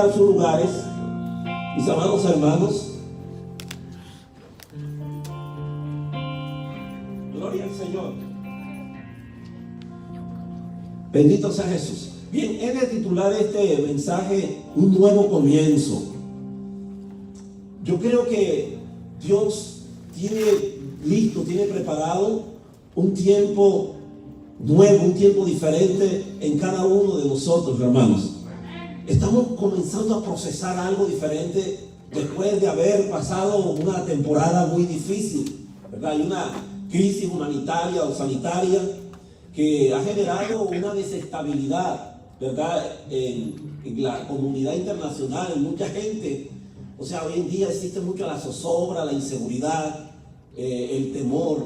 ocupar sus lugares, mis amados hermanos. Gloria al Señor. Bendito sea Jesús. Bien, he de titular este mensaje Un nuevo comienzo. Yo creo que Dios tiene preparado un tiempo nuevo, un tiempo diferente en cada uno de nosotros, hermanos. Estamos comenzando a procesar algo diferente después de haber pasado una temporada muy difícil, ¿verdad? Hay una crisis humanitaria o sanitaria que ha generado una desestabilidad, ¿verdad? En la comunidad internacional, en mucha gente. O sea, hoy en día existe mucho la zozobra, la inseguridad, el temor,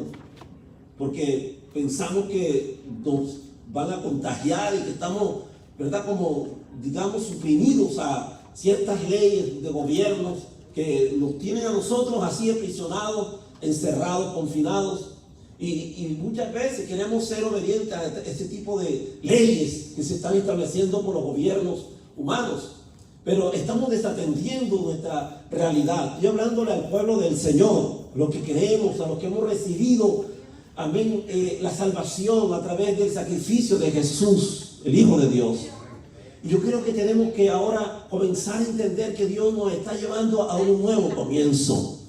porque pensamos que nos van a contagiar y que estamos, ¿verdad?, como, digamos, suprimidos a ciertas leyes de gobiernos que nos tienen a nosotros así aprisionados, encerrados, confinados. Y muchas veces queremos ser obedientes a este tipo de leyes que se están estableciendo por los gobiernos humanos. Pero estamos desatendiendo nuestra realidad. Estoy hablándole al pueblo del Señor, los que creemos, a los que hemos recibido, amén, la salvación a través del sacrificio de Jesús, el Hijo de Dios. Y yo creo que tenemos que ahora comenzar a entender que Dios nos está llevando a un nuevo comienzo.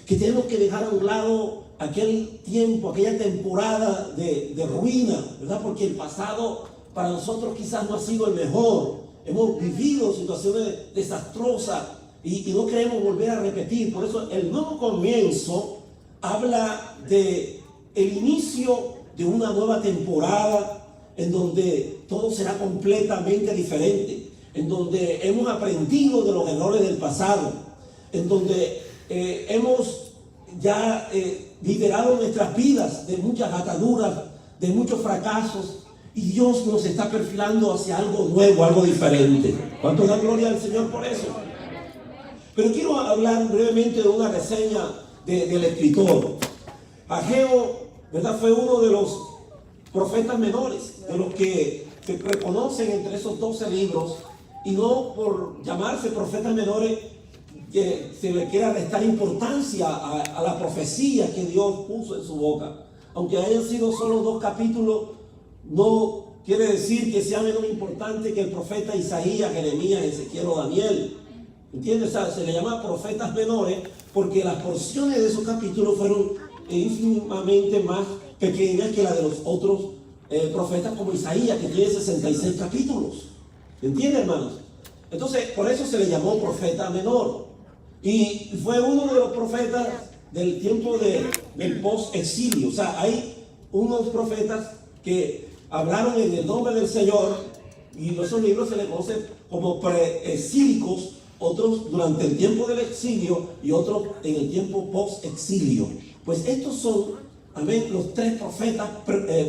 Que tenemos que dejar a un lado aquel tiempo, aquella temporada de ruina, ¿verdad? Porque el pasado para nosotros quizás no ha sido el mejor. Hemos vivido situaciones desastrosas y no queremos volver a repetir. Por eso el nuevo comienzo habla de el inicio de una nueva temporada en donde todo será completamente diferente, en donde hemos aprendido de los errores del pasado, en donde hemos ya liberado nuestras vidas de muchas ataduras, de muchos fracasos. Y Dios nos está perfilando hacia algo nuevo, algo diferente. ¿Cuánto da gloria al Señor por eso? Pero quiero hablar brevemente de una reseña del escritor. Ageo, ¿verdad?, fue uno de los profetas menores, de los que se reconocen entre esos 12 libros. Y no por llamarse profetas menores que se le quiera restar importancia a la profecía que Dios puso en su boca. Aunque hayan sido solo 2 capítulos, no quiere decir que sea menos importante que el profeta Isaías, Jeremías, Ezequiel o Daniel. ¿Entiendes? O sea, se le llama profetas menores porque las porciones de esos capítulos fueron ínfimamente más pequeñas que las de los otros profetas como Isaías, que tiene 66 capítulos. ¿Entiendes, hermanos? Entonces, por eso se le llamó profeta menor. Y fue uno de los profetas del tiempo del post-exilio. O sea, hay unos profetas que hablaron en el nombre del Señor, y esos libros se les conoce como preexílicos, otros durante el tiempo del exilio y otros en el tiempo post-exilio. Pues estos son, amén, los 3 profetas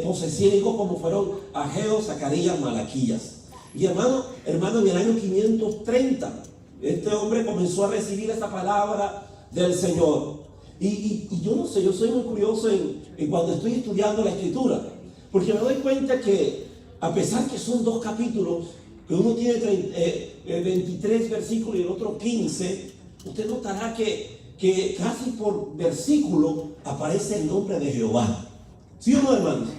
post-exílicos, como fueron Ageo, Zacarías, Malaquías. Y hermano, en el año 530, este hombre comenzó a recibir esta palabra del Señor. Y yo no sé, yo soy muy curioso en cuando estoy estudiando la Escritura. Porque me doy cuenta que, a pesar que son 2 capítulos, que uno tiene 23 versículos y el otro 15, usted notará que casi por versículo aparece el nombre de Jehová. ¿Sí o no, hermanos?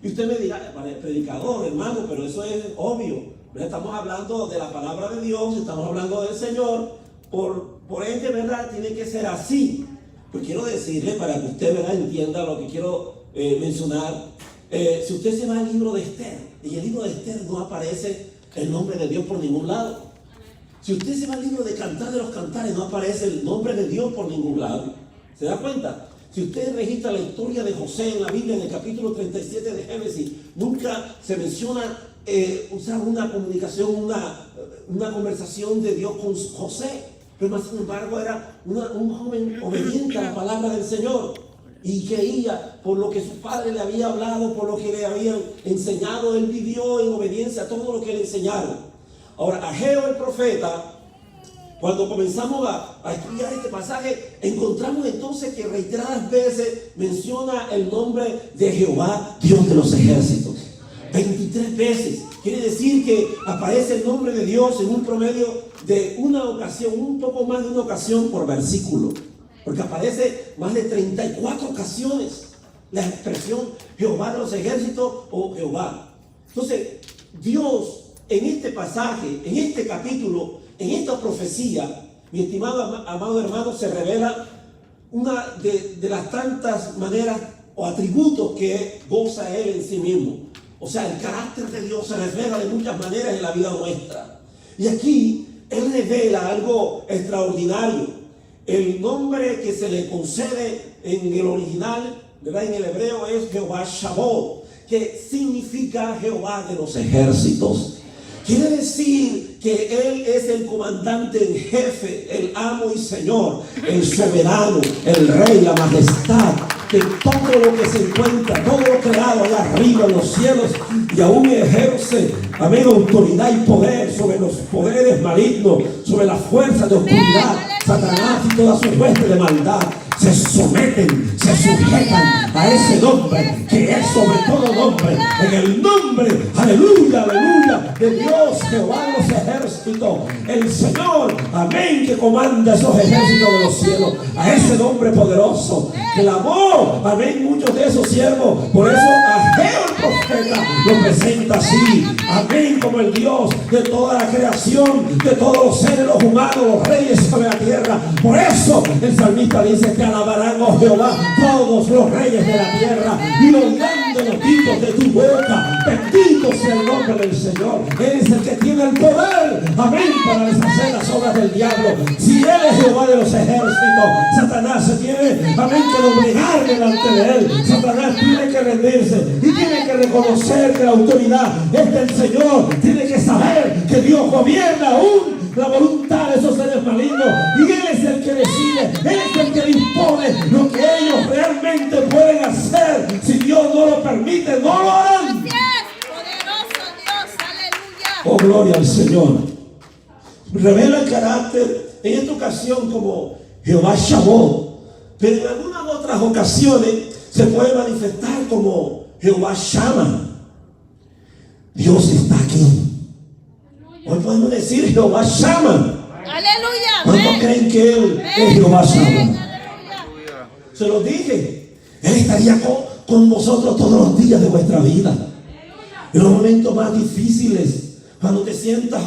Y usted me dirá, predicador, hermano, pero eso es obvio. Estamos hablando de la palabra de Dios, estamos hablando del Señor, por ende, ¿verdad? Tiene que ser así. Pues quiero decirle, para que usted, ¿verdad?, entienda lo que quiero mencionar. Si usted se va al libro de Esther, y el libro de Esther no aparece el nombre de Dios por ningún lado. Si usted se va al libro de Cantar de los Cantares, no aparece el nombre de Dios por ningún lado. ¿Se da cuenta? Si usted registra la historia de José en la Biblia, en el capítulo 37 de Génesis, nunca se menciona una comunicación, una conversación de Dios con José. Pero sin embargo era un joven obediente a la palabra del Señor. Y creía por lo que su padre le había hablado, por lo que le habían enseñado. Él vivió en obediencia a todo lo que le enseñaron. Ahora, Ageo el profeta, cuando comenzamos a estudiar este pasaje, encontramos entonces que reiteradas veces menciona el nombre de Jehová, Dios de los ejércitos. 23 veces. Quiere decir que aparece el nombre de Dios en un promedio de una ocasión, un poco más de una ocasión por versículo, porque aparece más de 34 ocasiones la expresión Jehová de los ejércitos o Jehová. Entonces, Dios en este pasaje, en este capítulo, en esta profecía, mi estimado amado hermano, se revela una de las tantas maneras o atributos que goza Él en sí mismo. O sea, el carácter de Dios se refleja de muchas maneras en la vida nuestra. Y aquí Él revela algo extraordinario. El nombre que se le concede en el original, ¿verdad?, en el hebreo, es Jehová Shabbat, que significa Jehová de los ejércitos. Quiere decir que Él es el comandante en jefe, el amo y señor, el soberano, el rey, la majestad de todo lo que se encuentra, todo lo creado allá arriba en los cielos, y aún ejerce, amén, autoridad y poder sobre los poderes malignos, sobre las fuerzas de oscuridad, Satanás y todas sus huestes de maldad. Se someten, se sujetan a ese nombre que es sobre todo nombre, en el nombre, aleluya, aleluya, de Dios Jehová de los ejércitos, el Señor, amén, que comanda esos ejércitos de los cielos, a ese nombre poderoso, clamó, amén, muchos de esos siervos. Por eso Ageo el profeta lo presenta así, amén, como el Dios de toda la creación, de todos los seres, los humanos, los reyes sobre la tierra. Por eso el salmista dice que alabarán, oh Jehová, todos los reyes de la tierra, y oirán de los dichos de tu boca. Bendito sea el nombre del Señor. Él es el que tiene el poder, amén, para deshacer las obras del diablo. Si Él es Jehová de los ejércitos, Satanás se tiene, amén, que doblegar delante de Él. Satanás tiene que rendirse y tiene que reconocer que la autoridad es del Señor. Tiene que saber que Dios gobierna aún la voluntad de esos seres malignos, y Él es el que decide, Él es el que dispone lo que ellos realmente pueden hacer. Si Dios no lo permite, no lo harán. Poderoso Dios, aleluya. Oh, gloria al Señor. Revela el carácter en esta ocasión como Jehová Shabbat, pero en algunas otras ocasiones se puede manifestar como Jehová Shammah. Dios está aquí. Hoy podemos decir Jehová Shammah. Aleluya. ¿Cuántos creen que Él es Jehová Shammah? Aleluya. Se lo dije. Él estaría con vosotros todos los días de vuestra vida. En los momentos más difíciles, cuando te sientas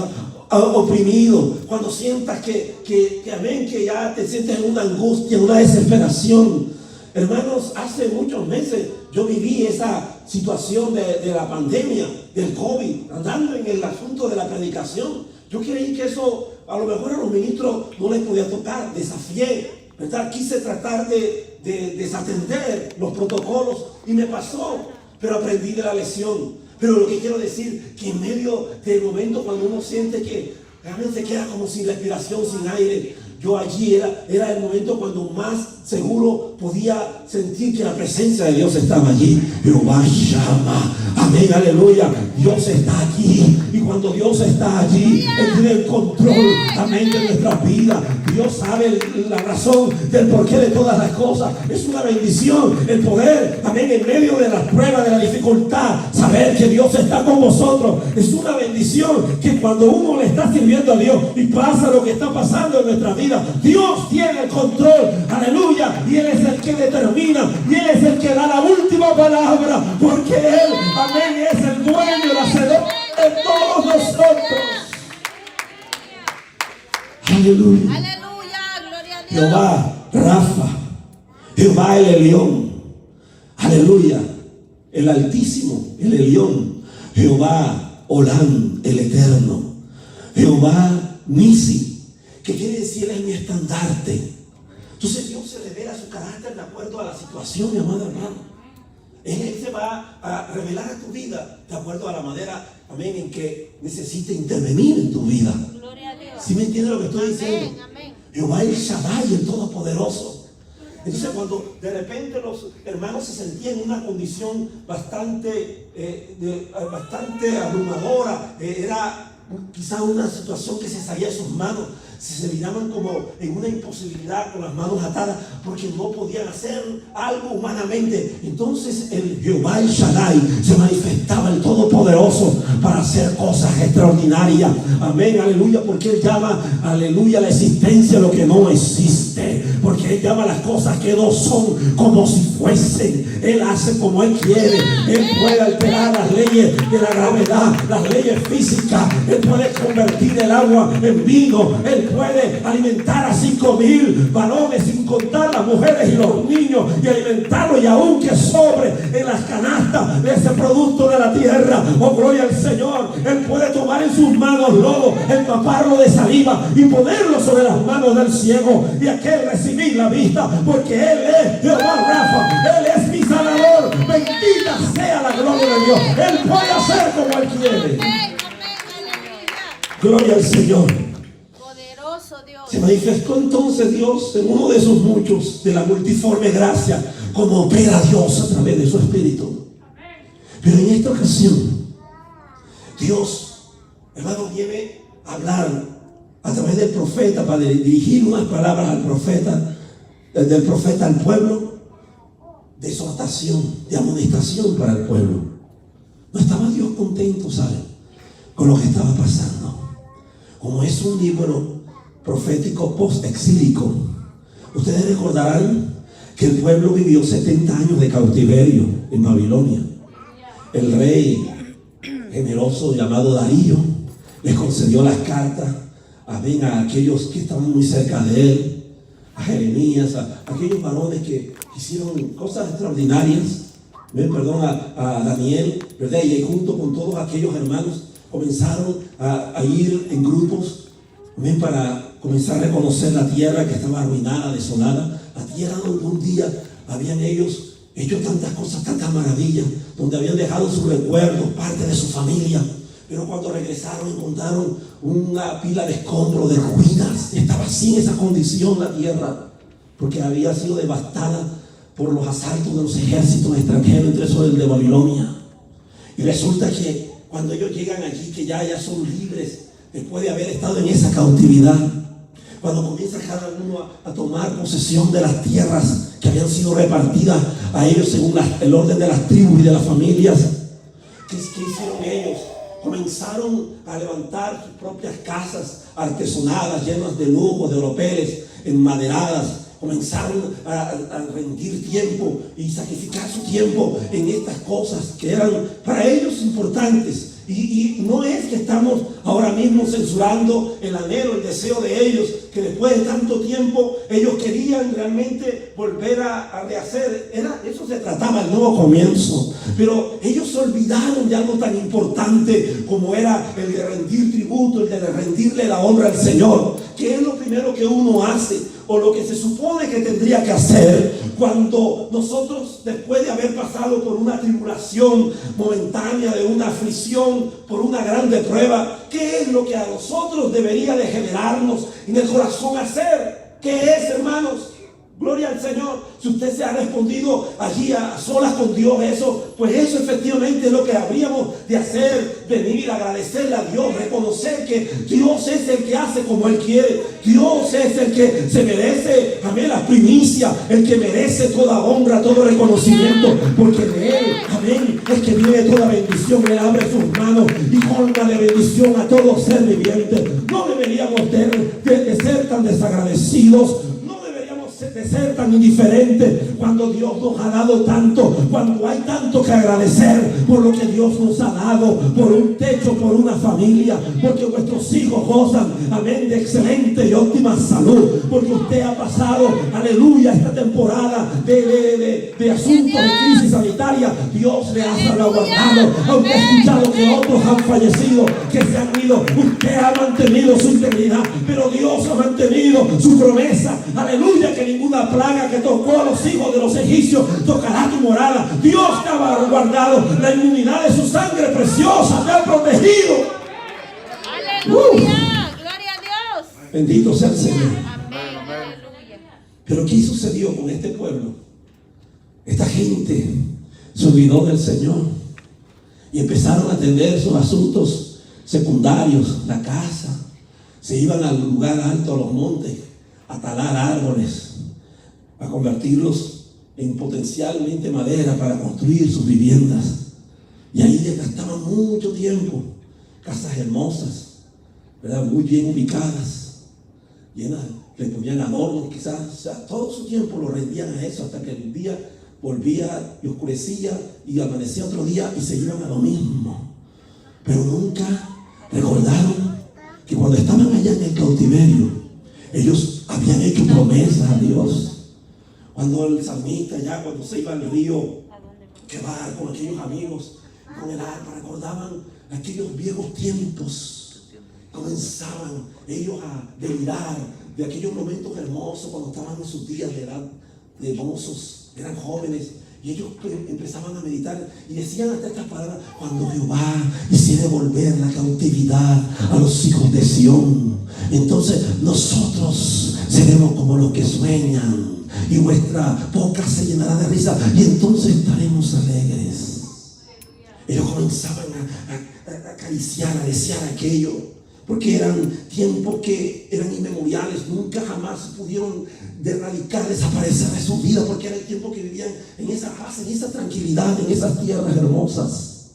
oprimido, cuando sientas que amén, que ya te sientes en una angustia, en una desesperación. Hermanos, hace muchos meses yo viví esa situación de la pandemia, del COVID, andando en el asunto de la predicación. Yo creí que eso a lo mejor a los ministros no les podía tocar, desafié, ¿verdad? Quise tratar de desatender los protocolos y me pasó, pero aprendí de la lección. Pero lo que quiero decir, que en medio del momento cuando uno siente que realmente queda como sin respiración, sin aire, yo allí era el momento cuando más seguro podía sentir que la presencia de Dios estaba allí. Jehová Shammah, amén, aleluya. Dios está aquí, y cuando Dios está allí, Él tiene el control, amén, de nuestras vidas. Dios sabe la razón del porqué de todas las cosas. Es una bendición el poder, amén, en medio de las pruebas, de la dificultad, saber que Dios está con vosotros. Es una bendición que cuando uno le está sirviendo a Dios y pasa lo que está pasando en nuestra vida, Dios tiene el control, aleluya, y Él es el que determina, y Él es el que da la última palabra, porque Él, amén, es el dueño, el hacedor de todos nosotros. Aleluya. Aleluya, gloria a Dios. Jehová Rafa, Jehová el Elión, aleluya, el Altísimo, el Elión, Jehová Olán, el Eterno, Jehová Nisi, que quiere decir es mi estandarte. Entonces Dios se revela su carácter de acuerdo a la situación, mi amado hermano. Él se va a revelar a tu vida de acuerdo a la manera, amén, en que necesita intervenir en tu vida. Gloria a Dios. ¿Sí me entiende lo que estoy diciendo? Amén, amén. Jehová el Shaddai, el Todopoderoso. Entonces cuando de repente los hermanos se sentían en una condición bastante abrumadora, era quizá una situación que se salía de sus manos, se miraban como en una imposibilidad, con las manos atadas, porque no podían hacer algo humanamente. Entonces el Jehová El Shaddai se manifestaba, el Todopoderoso, para hacer cosas extraordinarias. Amén, aleluya, porque Él llama, aleluya, la existencia lo que no existe, porque Él llama las cosas que no son como si fuesen. Él hace como Él quiere. Él puede alterar las leyes de la gravedad, las leyes físicas. Él puede convertir el agua en vino. Él puede alimentar a 5,000 varones, sin contar las mujeres y los niños, y alimentarlos, y aún que sobre en las canastas de ese producto de la tierra. Oh, gloria al Señor. Él puede tomar en sus manos lodo, empaparlo de saliva y ponerlo sobre las manos del ciego, y aquel recibir la vista, porque Él es Jehová Rafa. Él es mi sanador. Bendita sea la gloria de Dios. Él puede hacer como Él quiere. Gloria al Señor. Poderoso Dios. Se manifestó entonces Dios en uno de esos muchos de la multiforme gracia, como opera Dios a través de su Espíritu. Pero en esta ocasión, Dios, hermano, viene a hablar a través del profeta, para dirigir unas palabras al profeta, del profeta al pueblo, de exhortación, de amonestación para el pueblo. No estaba Dios contento, ¿saben?, con lo que estaba pasando. Como es un libro profético post-exílico, ustedes recordarán que el pueblo vivió 70 años de cautiverio en Babilonia. El rey generoso llamado Darío les concedió las cartas a aquellos que estaban muy cerca de él, a Jeremías, a aquellos varones que hicieron cosas extraordinarias, a Daniel, ¿verdad? Y junto con todos aquellos hermanos comenzaron a ir en grupos, para comenzar a reconocer la tierra que estaba arruinada, desolada, la tierra donde un día habían ellos hecho tantas cosas, tantas maravillas, donde habían dejado sus recuerdos, parte de su familia. Pero cuando regresaron encontraron una pila de escombros, de ruinas. Estaba así en esa condición la tierra, porque había sido devastada por los asaltos de los ejércitos extranjeros, entre esos el de Babilonia. Y resulta que cuando ellos llegan allí, que ya son libres, después de haber estado en esa cautividad, cuando comienza cada uno a tomar posesión de las tierras que habían sido repartidas a ellos según el orden de las tribus y de las familias, ¿qué hicieron ellos? Comenzaron a levantar sus propias casas artesonadas, llenas de lujos, de oropeles, enmaderadas. Comenzaron a rendir tiempo y sacrificar su tiempo en estas cosas que eran para ellos importantes. Y no es que estamos ahora mismo censurando el anhelo, el deseo de ellos, que después de tanto tiempo ellos querían realmente volver a rehacer. Eso se trataba el nuevo comienzo. Pero ellos se olvidaron de algo tan importante como era el de rendir tributo, el de rendirle la honra al Señor, que es lo primero que uno hace, o lo que se supone que tendría que hacer cuando nosotros, después de haber pasado por una tribulación momentánea, de una aflicción, por una grande prueba. ¿Qué es lo que a nosotros debería de generarnos en el corazón hacer? ¿Qué es, hermanos? Gloria al Señor. Si usted se ha respondido allí a solas con Dios, pues eso efectivamente es lo que habríamos de hacer: venir a agradecerle a Dios, reconocer que Dios es el que hace como Él quiere. Dios es el que se merece, amén, la primicia, el que merece toda honra, todo reconocimiento, porque de Él, amén, es que viene toda bendición. Él abre sus manos y colma de bendición a todo ser viviente. No deberíamos de ser tan desagradecidos, de ser tan indiferente cuando Dios nos ha dado tanto, cuando hay tanto que agradecer por lo que Dios nos ha dado, por un techo, por una familia, porque vuestros hijos gozan, amén, de excelente y óptima salud, porque usted ha pasado, aleluya, esta temporada de asuntos de crisis sanitaria. Dios le ha salvaguardado, aunque ha escuchado que otros han fallecido, que se han ido, usted ha mantenido su integridad, pero Dios ha mantenido su promesa, aleluya, que ninguna plaga que tocó a los hijos de los egipcios tocará tu morada. Dios te ha guardado, la inmunidad de su sangre preciosa te ha protegido. Aleluya, gloria a Dios. Bendito sea el Señor. Amén, aleluya. Pero ¿qué sucedió con este pueblo? Esta gente se olvidó del Señor y empezaron a atender sus asuntos secundarios, la casa. Se iban al lugar alto, a los montes, a talar árboles, a convertirlos en potencialmente madera para construir sus viviendas. Y ahí les gastaban mucho tiempo. Casas hermosas, ¿verdad? Muy bien ubicadas, llenas, le ponían adornos quizás, o sea, todo su tiempo lo rendían a eso, hasta que el día volvía y oscurecía y amanecía otro día y se iban a lo mismo. Pero nunca recordaron que cuando estaban allá en el cautiverio, ellos habían hecho promesas a Dios. Cuando el salmista ya, cuando se iba al río, que va con aquellos amigos, con el arpa, recordaban aquellos viejos tiempos. Comenzaban ellos a delirar de aquellos momentos hermosos cuando estaban en sus días de edad de mozos, eran jóvenes, y ellos empezaban a meditar y decían hasta estas palabras: cuando Jehová hiciera volver la cautividad a los hijos de Sión, entonces nosotros seremos como los que sueñan y vuestra boca se llenará de risa y entonces estaremos alegres. Ellos comenzaban a acariciar, a desear aquello, porque eran tiempos que eran inmemoriales, nunca jamás pudieron erradicar, desaparecer de su vida, porque era el tiempo que vivían en esa paz, en esa tranquilidad, en esas tierras hermosas.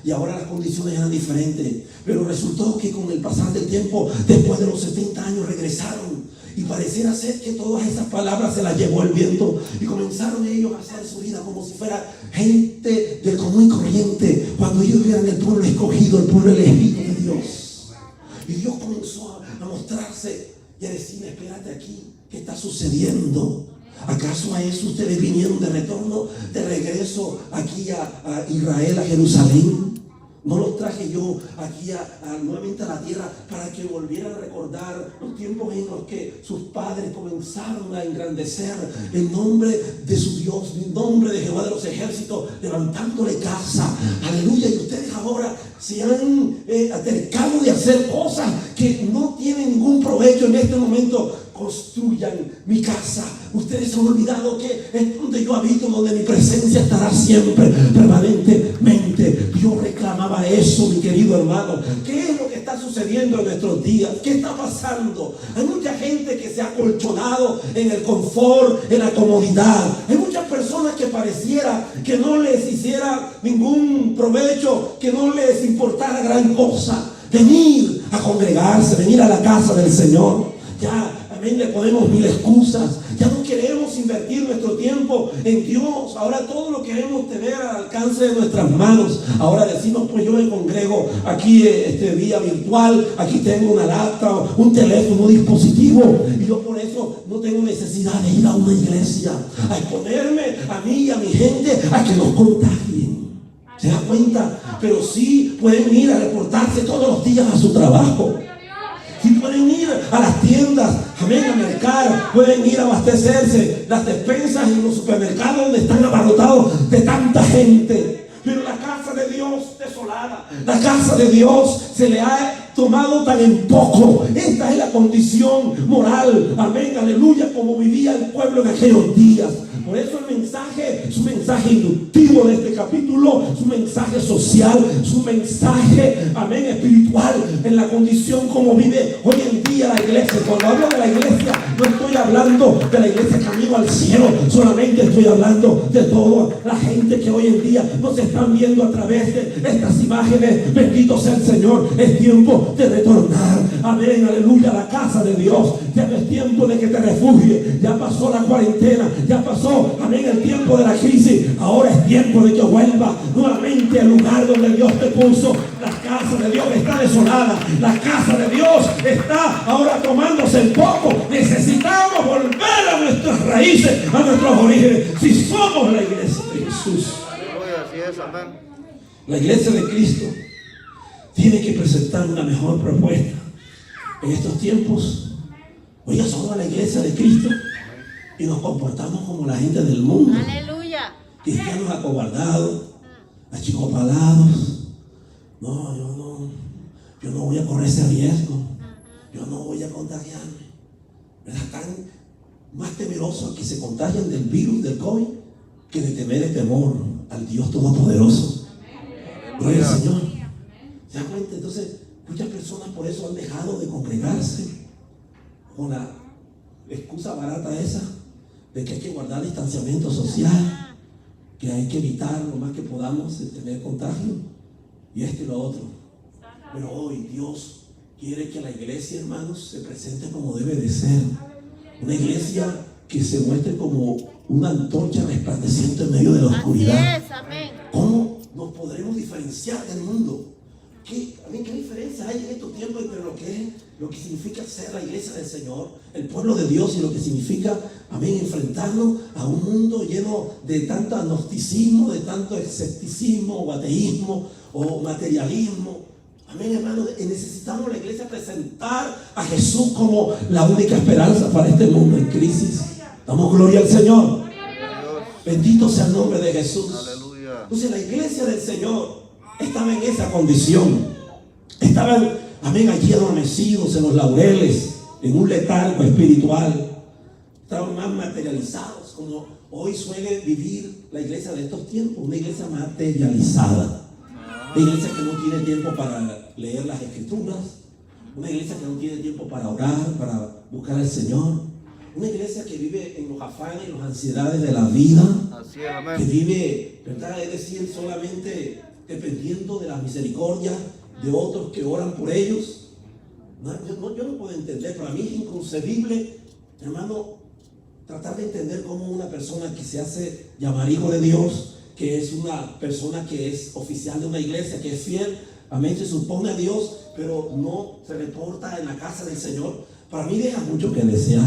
Y ahora las condiciones eran diferentes, pero resultó que con el pasar del tiempo, después de los 70 años, regresaron. Y pareciera ser que todas esas palabras se las llevó el viento y comenzaron ellos a hacer su vida como si fuera gente del común y corriente, cuando ellos eran el pueblo escogido, el pueblo elegido de Dios. Y Dios comenzó a mostrarse y a decirle: espérate aquí, ¿qué está sucediendo? ¿Acaso a eso ustedes vinieron de retorno, de regreso aquí a Israel, a Jerusalén? ¿No los traje yo aquí nuevamente a la tierra para que volvieran a recordar los tiempos en los que sus padres comenzaron a engrandecer el nombre de su Dios, el nombre de Jehová de los ejércitos, levantándole casa? Aleluya. Y ustedes ahora se han acercado de hacer cosas que no tienen ningún provecho en este momento. Construyan mi casa. Ustedes se han olvidado que es donde yo habito, donde mi presencia estará siempre, permanentemente. Dios reclamaba eso, mi querido hermano. ¿Qué es lo que está sucediendo en nuestros días? ¿Qué está pasando? Hay mucha gente que se ha acolchonado en el confort, en la comodidad. Hay muchas personas que pareciera que no les hiciera ningún provecho, que no les importara gran cosa venir a congregarse, venir a la casa del Señor. Ya le ponemos mil excusas, ya no queremos invertir nuestro tiempo en Dios, ahora todo lo queremos tener al alcance de nuestras manos. Ahora decimos: pues yo me congrego aquí vía virtual, aquí tengo una laptop, un teléfono, un dispositivo, y yo por eso no tengo necesidad de ir a una iglesia a exponerme a mí y a mi gente a que nos contagien. ¿Se da cuenta? Pero sí pueden ir a reportarse todos los días a su trabajo. Si pueden ir a las tiendas, amén, a mercar, pueden ir a abastecerse, las despensas en los supermercados donde están abarrotados de tanta gente. Pero la casa de Dios desolada, la casa de Dios se le ha tomado tan en poco. Esta es la condición moral, amén, aleluya, como vivía el pueblo en aquellos días. Por eso el mensaje es un mensaje inductivo de este capítulo, es un mensaje social, es un mensaje, amén, espiritual, en la condición como vive hoy en día la iglesia. Cuando hablo de la iglesia, no estoy hablando de la iglesia camino al cielo, solamente estoy hablando de toda la gente que hoy en día nos están viendo a través de estas imágenes. Bendito sea el Señor. Es tiempo de retornar, amén, aleluya, a la casa de Dios. Ya no es tiempo de que te refugies, ya pasó la cuarentena, ya pasó, amén, el tiempo de la crisis. Ahora es tiempo de que vuelva nuevamente al lugar donde Dios te puso. La casa de Dios está desolada, la casa de Dios está ahora tomándose el poco. Necesitamos volver a nuestras raíces, a nuestros orígenes, si somos la iglesia de Jesús. La iglesia de Cristo tiene que presentar una mejor propuesta en estos tiempos. Oiga, somos la iglesia de Cristo y nos comportamos como la gente del mundo. Aleluya. Cristianos acobardados, achicopalados. No, yo no voy a correr ese riesgo. Yo no voy a contagiarme. ¿Verdad? Están más temerosos a que se contagien del virus, del COVID, que de temer el temor al Dios Todopoderoso. Gloria al Señor. ¿Se da cuenta? Entonces, muchas personas personas por eso han dejado de congregarse con la excusa barata esa de que hay que guardar distanciamiento social, que hay que evitar lo más que podamos el tener contagio y esto y lo otro. Pero hoy Dios quiere que la iglesia, hermanos, se presente como debe de ser. Una iglesia que se muestre como una antorcha resplandeciente en medio de la oscuridad. Así es, amén. ¿Cómo nos podremos diferenciar del mundo? ¿Qué diferencia hay en estos tiempos entre lo que significa ser la iglesia del Señor, el pueblo de Dios, y lo que significa, amén, enfrentarnos a un mundo lleno de tanto agnosticismo, de tanto escepticismo o ateísmo o materialismo? Amén, hermano, necesitamos la iglesia presentar a Jesús como la única esperanza para este mundo en crisis. Damos gloria al Señor. Bendito sea el nombre de Jesús. Aleluya. Entonces la iglesia del Señor estaba en esa condición. Estaban, amén, allí adormecidos en los laureles, en un letargo espiritual. Estaban más materializados, como hoy suele vivir la iglesia de estos tiempos, una iglesia materializada. Una iglesia que no tiene tiempo para leer las escrituras, una iglesia que no tiene tiempo para orar, para buscar al Señor, una iglesia que vive en los afanes y las ansiedades de la vida, Así es, amén. que vive, ¿verdad? Es decir, solamente dependiendo de la misericordia de otros que oran por ellos. Yo no puedo entender, para mí es inconcebible, hermano, tratar de entender cómo una persona que se hace llamar hijo de Dios, que es una persona que es oficial de una iglesia, que es fiel, amén, se supone a Dios, pero no se reporta en la casa del Señor, para mí deja mucho que desear.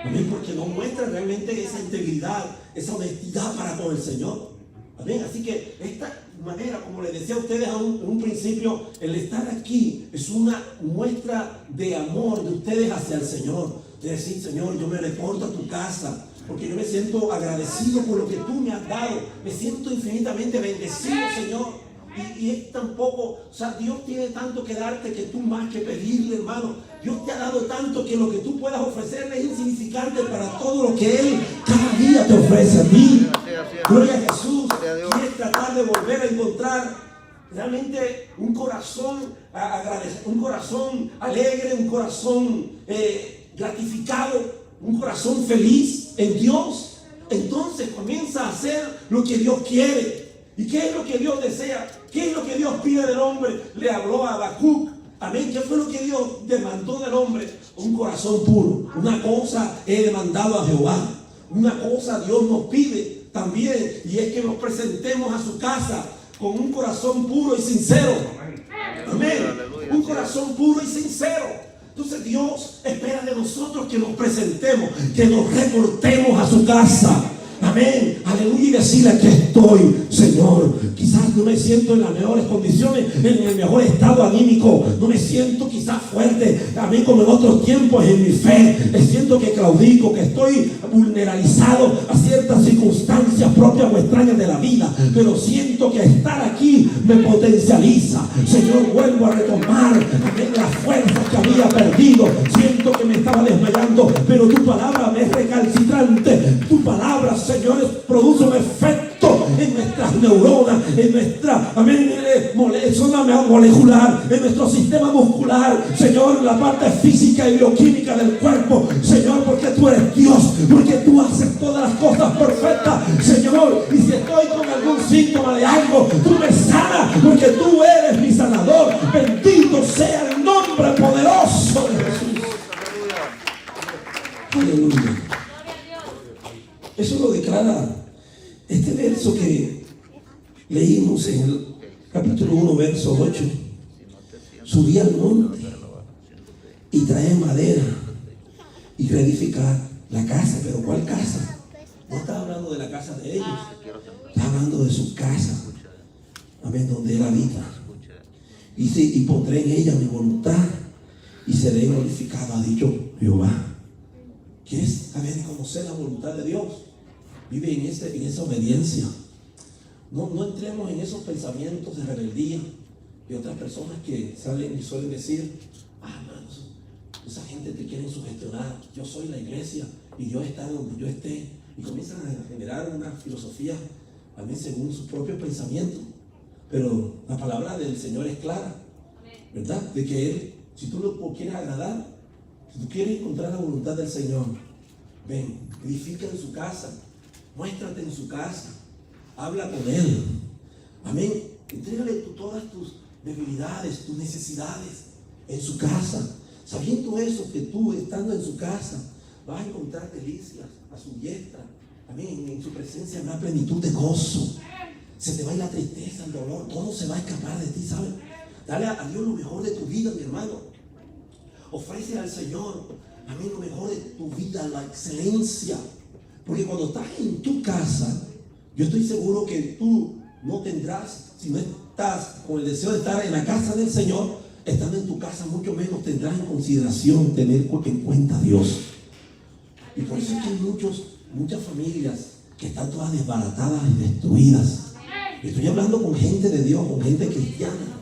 Amén, porque no muestra realmente esa integridad, esa honestidad para con el Señor. Amén, así que esta manera, como les decía a ustedes en un principio, el estar aquí es una muestra de amor de ustedes hacia el Señor. De decir, Señor, yo me reporto a tu casa, porque yo me siento agradecido por lo que tú me has dado. Me siento infinitamente bendecido, Señor. Y es tampoco, o sea, Dios tiene tanto que darte que tú más que pedirle, hermano. Dios te ha dado tanto que lo que tú puedas ofrecerle es insignificante para todo lo que Él cada día te ofrece a ti. Gloria a Jesús. Quieres tratar de volver a encontrar realmente un corazón agradecido, un corazón alegre, un corazón gratificado, un corazón feliz en Dios. Entonces comienza a hacer lo que Dios quiere. ¿Y qué es lo que Dios desea? ¿Qué es lo que Dios pide del hombre? Le habló a Habacuc. Amén. ¿Qué fue lo que Dios demandó del hombre? Un corazón puro. Una cosa he demandado a Jehová. Una cosa Dios nos pide también, y es que nos presentemos a su casa con un corazón puro y sincero. Amén. Un corazón puro y sincero. Entonces Dios espera de nosotros que nos presentemos, que nos reportemos a su casa. Amén, aleluya, y decirle: aquí estoy, Señor. Quizás no me siento en las mejores condiciones, en el mejor estado anímico, no me siento quizás fuerte, amén, como en otros tiempos en mi fe. Siento que claudico, que estoy vulneralizado a ciertas circunstancias propias o extrañas de la vida, pero siento que estar aquí me potencializa. Señor, vuelvo a retomar, amén, las fuerzas que había perdido. Siento que me estaba desmayando, pero tu palabra me es recalcitrante. Tu palabra, Señores, produce un efecto en nuestras neuronas, en nuestra, amén, zona molecular, en nuestro sistema muscular, Señor, la parte física y bioquímica del cuerpo, Señor, porque tú eres Dios, porque tú haces todas las cosas perfectas, Señor. Y si estoy con algún síntoma de algo, tú me sanas, porque tú eres mi sanador. Bendito sea el nombre poderoso de Jesús. Aleluya. Eso lo declara este verso que leímos en el capítulo 1, verso 8. Subí al monte y trae madera y reedificar la casa. ¿Pero cuál casa? No está hablando de la casa de ellos, está hablando de su casa. Amén, donde Él habita. Dice: y pondré en ella mi voluntad y seré glorificado, ha dicho Jehová. ¿Quieres saber y conocer la voluntad de Dios? Vive en esa obediencia. No entremos en esos pensamientos de rebeldía de otras personas que salen y suelen decir: hermanos, esa gente te quiere sugestionar. Yo soy la iglesia y Dios está donde yo esté. Y comienzan a generar una filosofía, también según sus propios pensamientos. Pero la palabra del Señor es clara. ¿verdad? De que Él, si tú lo quieres agradar, si tú quieres encontrar la voluntad del Señor, ven, edifica en su casa, muéstrate en su casa, habla con Él. Amén. Entrégale todas tus debilidades, tus necesidades en su casa. Sabiendo eso, que tú estando en su casa vas a encontrar delicias a su diestra. Amén. En su presencia habrá plenitud de gozo. Se te va a ir la tristeza, el dolor, todo se va a escapar de ti, ¿sabes? Dale a Dios lo mejor de tu vida, mi hermano. Ofrece al Señor, amén, lo mejor de tu vida, la excelencia. Porque cuando estás en tu casa, yo estoy seguro que tú no tendrás, si no estás con el deseo de estar en la casa del Señor, estando en tu casa, mucho menos tendrás en consideración tener en cuenta a Dios. Y por eso es que hay muchas familias que están todas desbaratadas y destruidas. Estoy hablando con gente de Dios, con gente cristiana,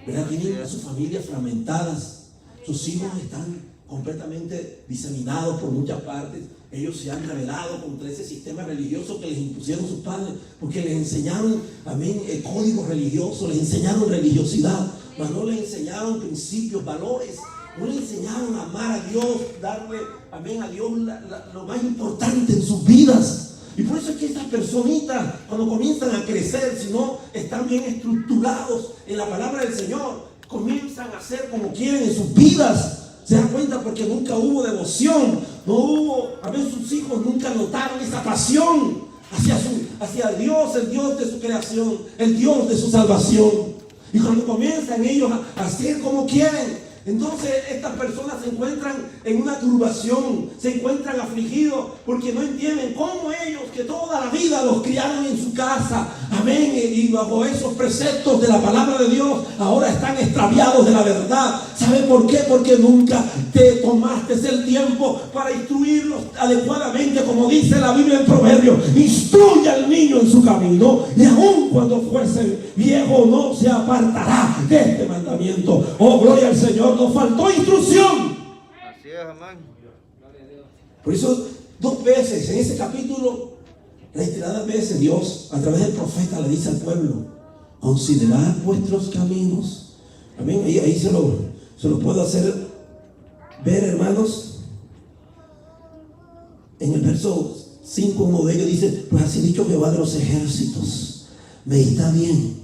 ¿verdad? Tienen sus familias fragmentadas, sus hijos están completamente diseminados por muchas partes. Ellos se han rebelado contra ese sistema religioso que les impusieron sus padres, porque les enseñaron, amén, códigos religiosos, les enseñaron religiosidad, mas no les enseñaron principios, valores. No le enseñaron a amar a Dios, darle, amén, a Dios lo más importante en sus vidas. Y por eso es que estas personitas, cuando comienzan a crecer, si no están bien estructurados en la palabra del Señor, comienzan a hacer como quieren en sus vidas. Se dan cuenta porque nunca hubo devoción, no hubo, a ver, sus hijos nunca notaron esa pasión hacia Dios, el Dios de su creación, el Dios de su salvación. Y cuando comienzan ellos a hacer como quieren, entonces estas personas se encuentran en una turbación, se encuentran afligidos porque no entienden cómo ellos que toda la vida los criaron en su casa, amén, y bajo esos preceptos de la palabra de Dios, ahora están extraviados de la verdad. ¿Sabe por qué? Porque nunca te tomaste el tiempo para instruirlos adecuadamente, como dice la Biblia en Proverbios: instruye al niño en su camino, y aun cuando fuese viejo no se apartará de este mandamiento. Oh, gloria al Señor. Nos faltó instrucción. Así es, amén. Por eso 2 veces en ese capítulo, reiteradas veces, Dios a través del profeta le dice al pueblo: considerad vuestros caminos. Amén. Ahí se lo puedo hacer ver, hermanos. En el verso 5, uno de ellos dice: pues así dicho Jehová de los ejércitos, meditad bien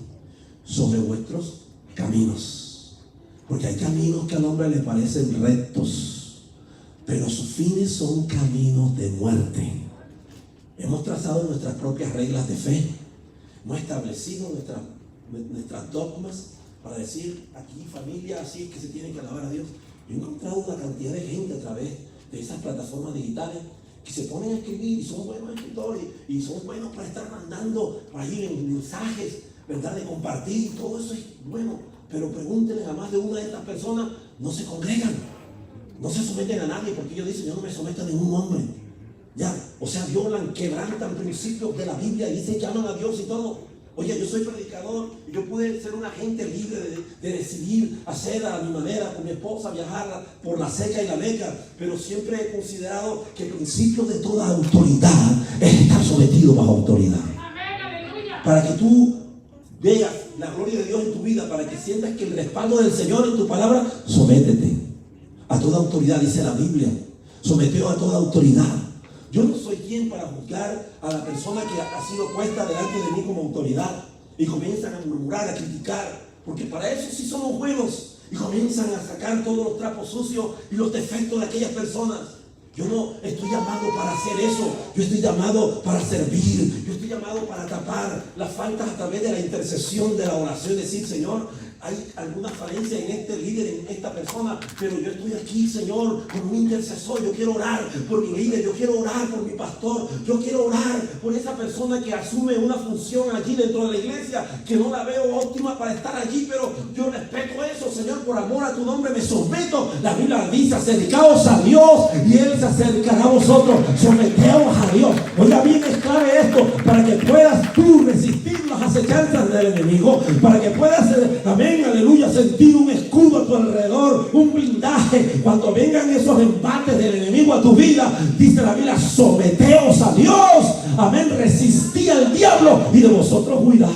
sobre vuestros caminos. Porque hay caminos que al hombre le parecen rectos, pero sus fines son caminos de muerte. Hemos trazado nuestras propias reglas de fe, hemos establecido nuestras dogmas para decir: aquí familia, así es que se tiene que alabar a Dios. Yo he encontrado una cantidad de gente a través de esas plataformas digitales que se ponen a escribir y son buenos escritores y son buenos para estar mandando ahí en mensajes, ¿verdad?, de compartir, y todo eso es bueno. Pero pregúntenle a más de una de estas personas, no se congregan, no se someten a nadie, porque ellos dicen: yo no me someto a ningún hombre. Ya, o sea, violan, quebrantan principios de la Biblia y dicen que aman a Dios y todo. Oye, yo soy predicador y yo pude ser un agente libre de decidir hacer a mi manera con mi esposa, viajar por la seca y la meca, pero siempre he considerado que el principio de toda autoridad es estar sometido bajo autoridad. Para que tú veas la gloria de Dios en tu vida, para que sientas que el respaldo del Señor en tu palabra, sométete a toda autoridad, dice la Biblia. Sometió a toda autoridad. Yo no soy quien para juzgar a la persona que ha sido puesta delante de mí como autoridad y comienzan a murmurar, a criticar, porque para eso sí somos buenos, y comienzan a sacar todos los trapos sucios y los defectos de aquellas personas. Yo no estoy llamado para hacer eso. Yo estoy llamado para servir. Yo estoy llamado para tapar las faltas a través de la intercesión, de la oración. Decir: Señor, hay alguna falencia en este líder, en esta persona, pero yo estoy aquí, Señor, como un intercesor. Yo quiero orar por mi líder, yo quiero orar por mi pastor, yo quiero orar por esa persona que asume una función allí dentro de la iglesia, que no la veo óptima para estar allí, pero yo respeto eso, Señor, por amor a tu nombre me someto. La Biblia dice: acercaos a Dios y Él se acercará a vosotros. Someteos a Dios. Oiga bien, es clave esto, para que puedas tú resistir las acechanzas del enemigo, para que puedas, amén, aleluya, sentir un escudo a tu alrededor, un blindaje cuando vengan esos embates del enemigo a tu vida. Dice la Biblia: someteos a Dios, amén, resistí al diablo y de vosotros huirá.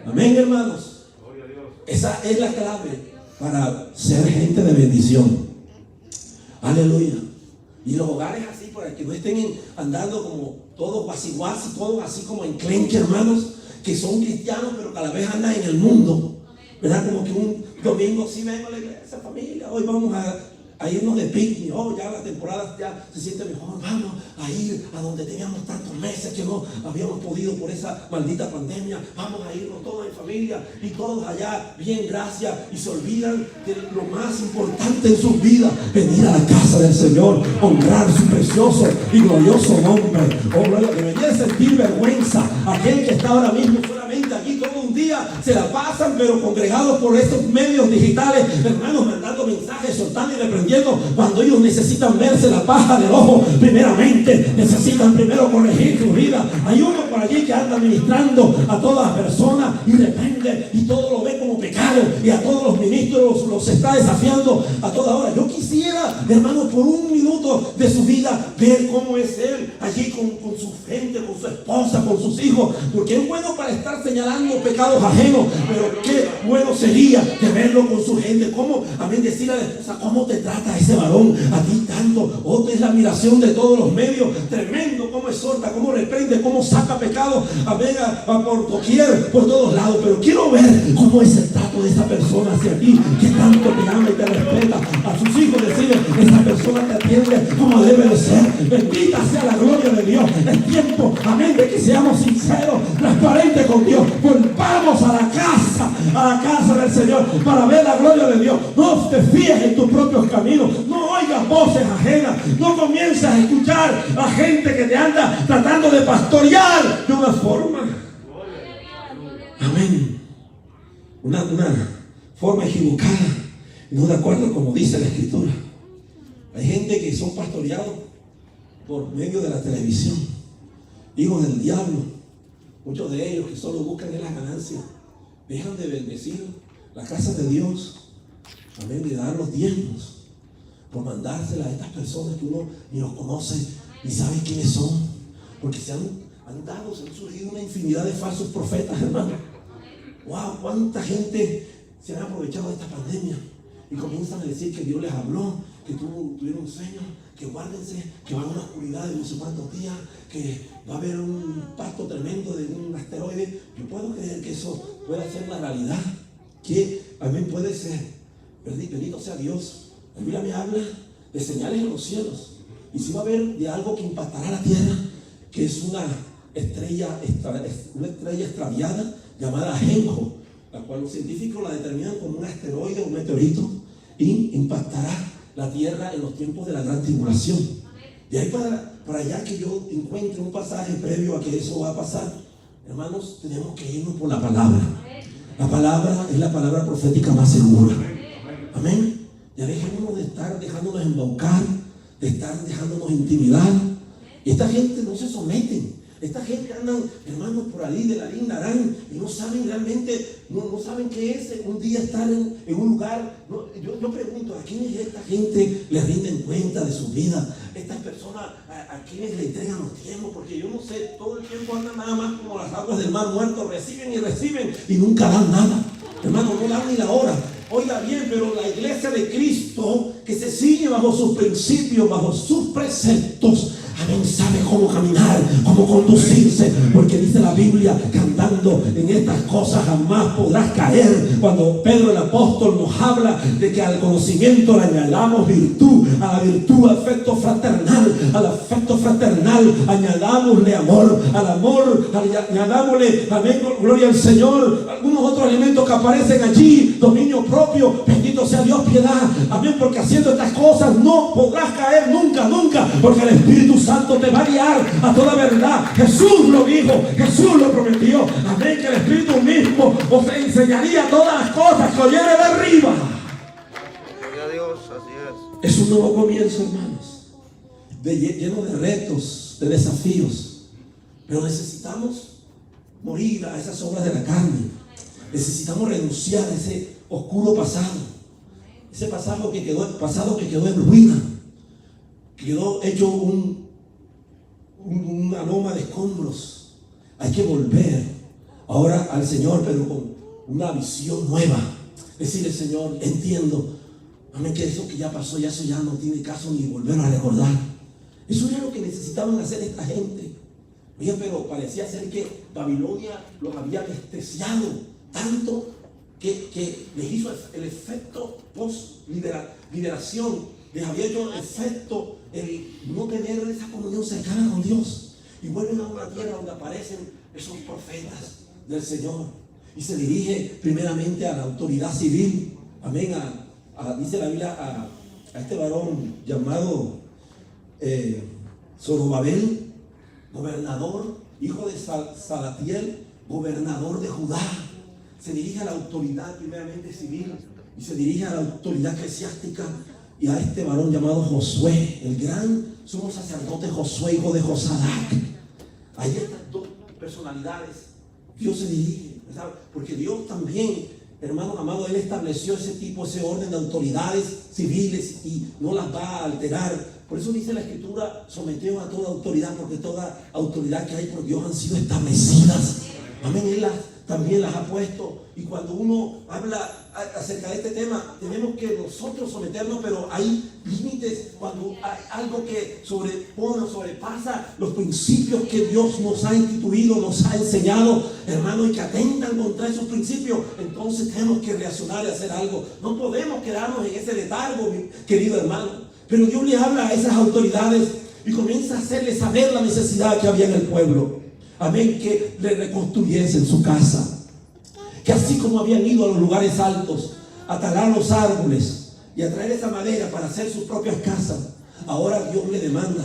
Amén, hermanos. Esa es la clave. para ser gente de bendición. Aleluya. Y los hogares así, para que no estén andando como todos guasiguasi, todos así como enclenque, hermanos, que son cristianos, pero cada vez andan en el mundo. ¿Verdad? Como que un domingo sí vengo a la iglesia, familia, hoy vamos a irnos de picnic. Oh, ya la temporada ya se siente mejor. Vamos a ir a donde teníamos tantos meses que no habíamos podido por esa maldita pandemia. Vamos a irnos todos en familia y todos allá, bien, gracias. Y se olvidan de lo más importante en sus vidas: venir a la casa del Señor, honrar su precioso y glorioso nombre. Oh, gloria, debería sentir vergüenza aquel que está ahora mismo solamente aquí todo un día, se la pasan, pero congregados por estos medios digitales, hermanos, mandando mensajes, soltando y reprendiendo, cuando ellos necesitan verse la paja del ojo. Primeramente necesitan primero corregir su vida. Hay uno por allí que anda ministrando a todas las personas y reprende y todo lo ve como pecado, y a todos los ministros los está desafiando a toda hora. Yo quisiera, hermanos, por un minuto de su vida ver cómo es él allí con su gente, con su esposa, con sus hijos, porque es bueno para estar señalando pecados ajenos, pero qué bueno sería de verlo con su gente. Cómo, amén, decirle a la esposa: ¿cómo te trata ese varón a ti tanto? Otra es la admiración de todos los medios. Tremendo cómo exhorta, cómo reprende, cómo saca pecado, amén, por doquier, por todos lados. Pero quiero ver cómo es el trato de esa persona hacia ti, que tanto te ama y te respeta. A sus hijos decirle: esa persona te atiende como debe de ser. Bendita sea la gloria de Dios. Es tiempo, amén, de que seamos sinceros, transparentes con Dios. Volvamos a la casa del Señor para ver la gloria de Dios. No te fíes en tus propios caminos, no oigas voces ajenas, no comiences a escuchar a gente que te anda tratando de pastorear de una forma, amén, una forma equivocada, no de acuerdo como dice la Escritura. Hay gente que son pastoreados por medio de la televisión, hijos del diablo. Muchos de ellos que solo buscan en las ganancias, dejan de bendecir la casa de Dios, amén, de dar los diezmos, por mandárselas a estas personas que uno ni los conoce, ni sabe quiénes son, porque se han surgido una infinidad de falsos profetas, hermano. Wow, cuánta gente se han aprovechado de esta pandemia y comienzan a decir que Dios les habló, que tuvieron un sueño, que guárdense, que van a una oscuridad de no sé cuántos días, que va a haber un impacto tremendo de un asteroide. Yo puedo creer que eso pueda ser la realidad, que también puede ser. Bendito sea Dios. La Biblia me habla de señales en los cielos, y si va a haber de algo que impactará la tierra, que es una estrella extraviada llamada Ajenjo, la cual los científicos la determinan como un asteroide, un meteorito, y impactará la tierra en los tiempos de la gran tribulación. De ahí para allá que yo encuentre un pasaje previo a que eso va a pasar, hermanos, tenemos que irnos por la palabra. La palabra es la palabra profética más segura. Amén. Ya dejémonos de estar dejándonos embaucar, de estar dejándonos intimidar. Y esta gente no se someten. Esta gente andan, hermanos, por ahí de la lindarán y no saben realmente, no saben qué es un día estar en un lugar. No, yo pregunto: ¿a quiénes esta gente le rinden cuenta de su vida? Estas personas, ¿a quiénes le entregan los tiempos? Porque yo no sé, todo el tiempo andan nada más como las aguas del mar muerto, reciben y nunca dan nada. Hermano, no dan ni la hora. Oiga bien, pero la iglesia de Cristo, que se sigue bajo sus principios, bajo sus preceptos, amén, sabe cómo caminar, cómo conducirse, porque dice la Biblia que andando en estas cosas jamás podrás caer. Cuando Pedro el apóstol nos habla de que al conocimiento le añadamos virtud, a la virtud afecto fraternal, al afecto fraternal añadámosle amor, al amor añadámosle, amén, gloria al Señor, algunos otros elementos que aparecen allí, dominio propio, bendito sea Dios, piedad, amén, porque haciendo estas cosas no podrás caer nunca, porque el Espíritu Santo te va a guiar a toda verdad. Jesús lo dijo, Jesús lo prometió, amén, que el Espíritu mismo os enseñaría todas las cosas que oyere de arriba. Gloria a Dios, así es un nuevo comienzo, hermanos, lleno de retos, de desafíos, pero necesitamos morir a esas obras de la carne. Necesitamos renunciar a ese oscuro pasado, ese pasado que quedó en ruina, quedó hecho una loma de escombros. Hay que volver ahora al Señor, pero con una visión nueva. Decirle, Señor, entiendo, amén, que eso que ya pasó, ya eso ya no tiene caso ni volver a recordar. Eso era lo que necesitaban hacer esta gente. Oye, pero parecía ser que Babilonia los había anestesiado tanto que les hizo el efecto post-liberación. Les había hecho efecto el no tener esa comunión cercana con Dios. Y vuelven a una tierra donde aparecen esos profetas del Señor. Y se dirige primeramente a la autoridad civil. Amén. Dice la Biblia a este varón llamado Zorobabel, gobernador, hijo de Salatiel, gobernador de Judá. Se dirige a la autoridad primeramente civil y se dirige a la autoridad eclesiástica y a este varón llamado Josué, el gran sumo sacerdote Josué, hijo de Josadac. Ahí estas dos personalidades Dios se dirige, ¿verdad? Porque Dios también, hermanos amados, Él estableció ese orden de autoridades civiles y no las va a alterar. Por eso dice la Escritura, someteos a toda autoridad, porque toda autoridad que hay por Dios han sido establecidas. Amén, Él también las ha puesto. Y cuando uno habla acerca de este tema, tenemos que nosotros someternos, pero hay límites cuando hay algo que sobrepasa los principios que Dios nos ha instituido, nos ha enseñado, hermano, y que atentan contra esos principios. Entonces tenemos que reaccionar y hacer algo. No podemos quedarnos en ese letargo, mi querido hermano. Pero Dios le habla a esas autoridades y comienza a hacerles saber la necesidad que había en el pueblo. Amén, que le reconstruyesen su casa. Que así como habían ido a los lugares altos a talar los árboles y a traer esa madera para hacer sus propias casas, ahora Dios le demanda,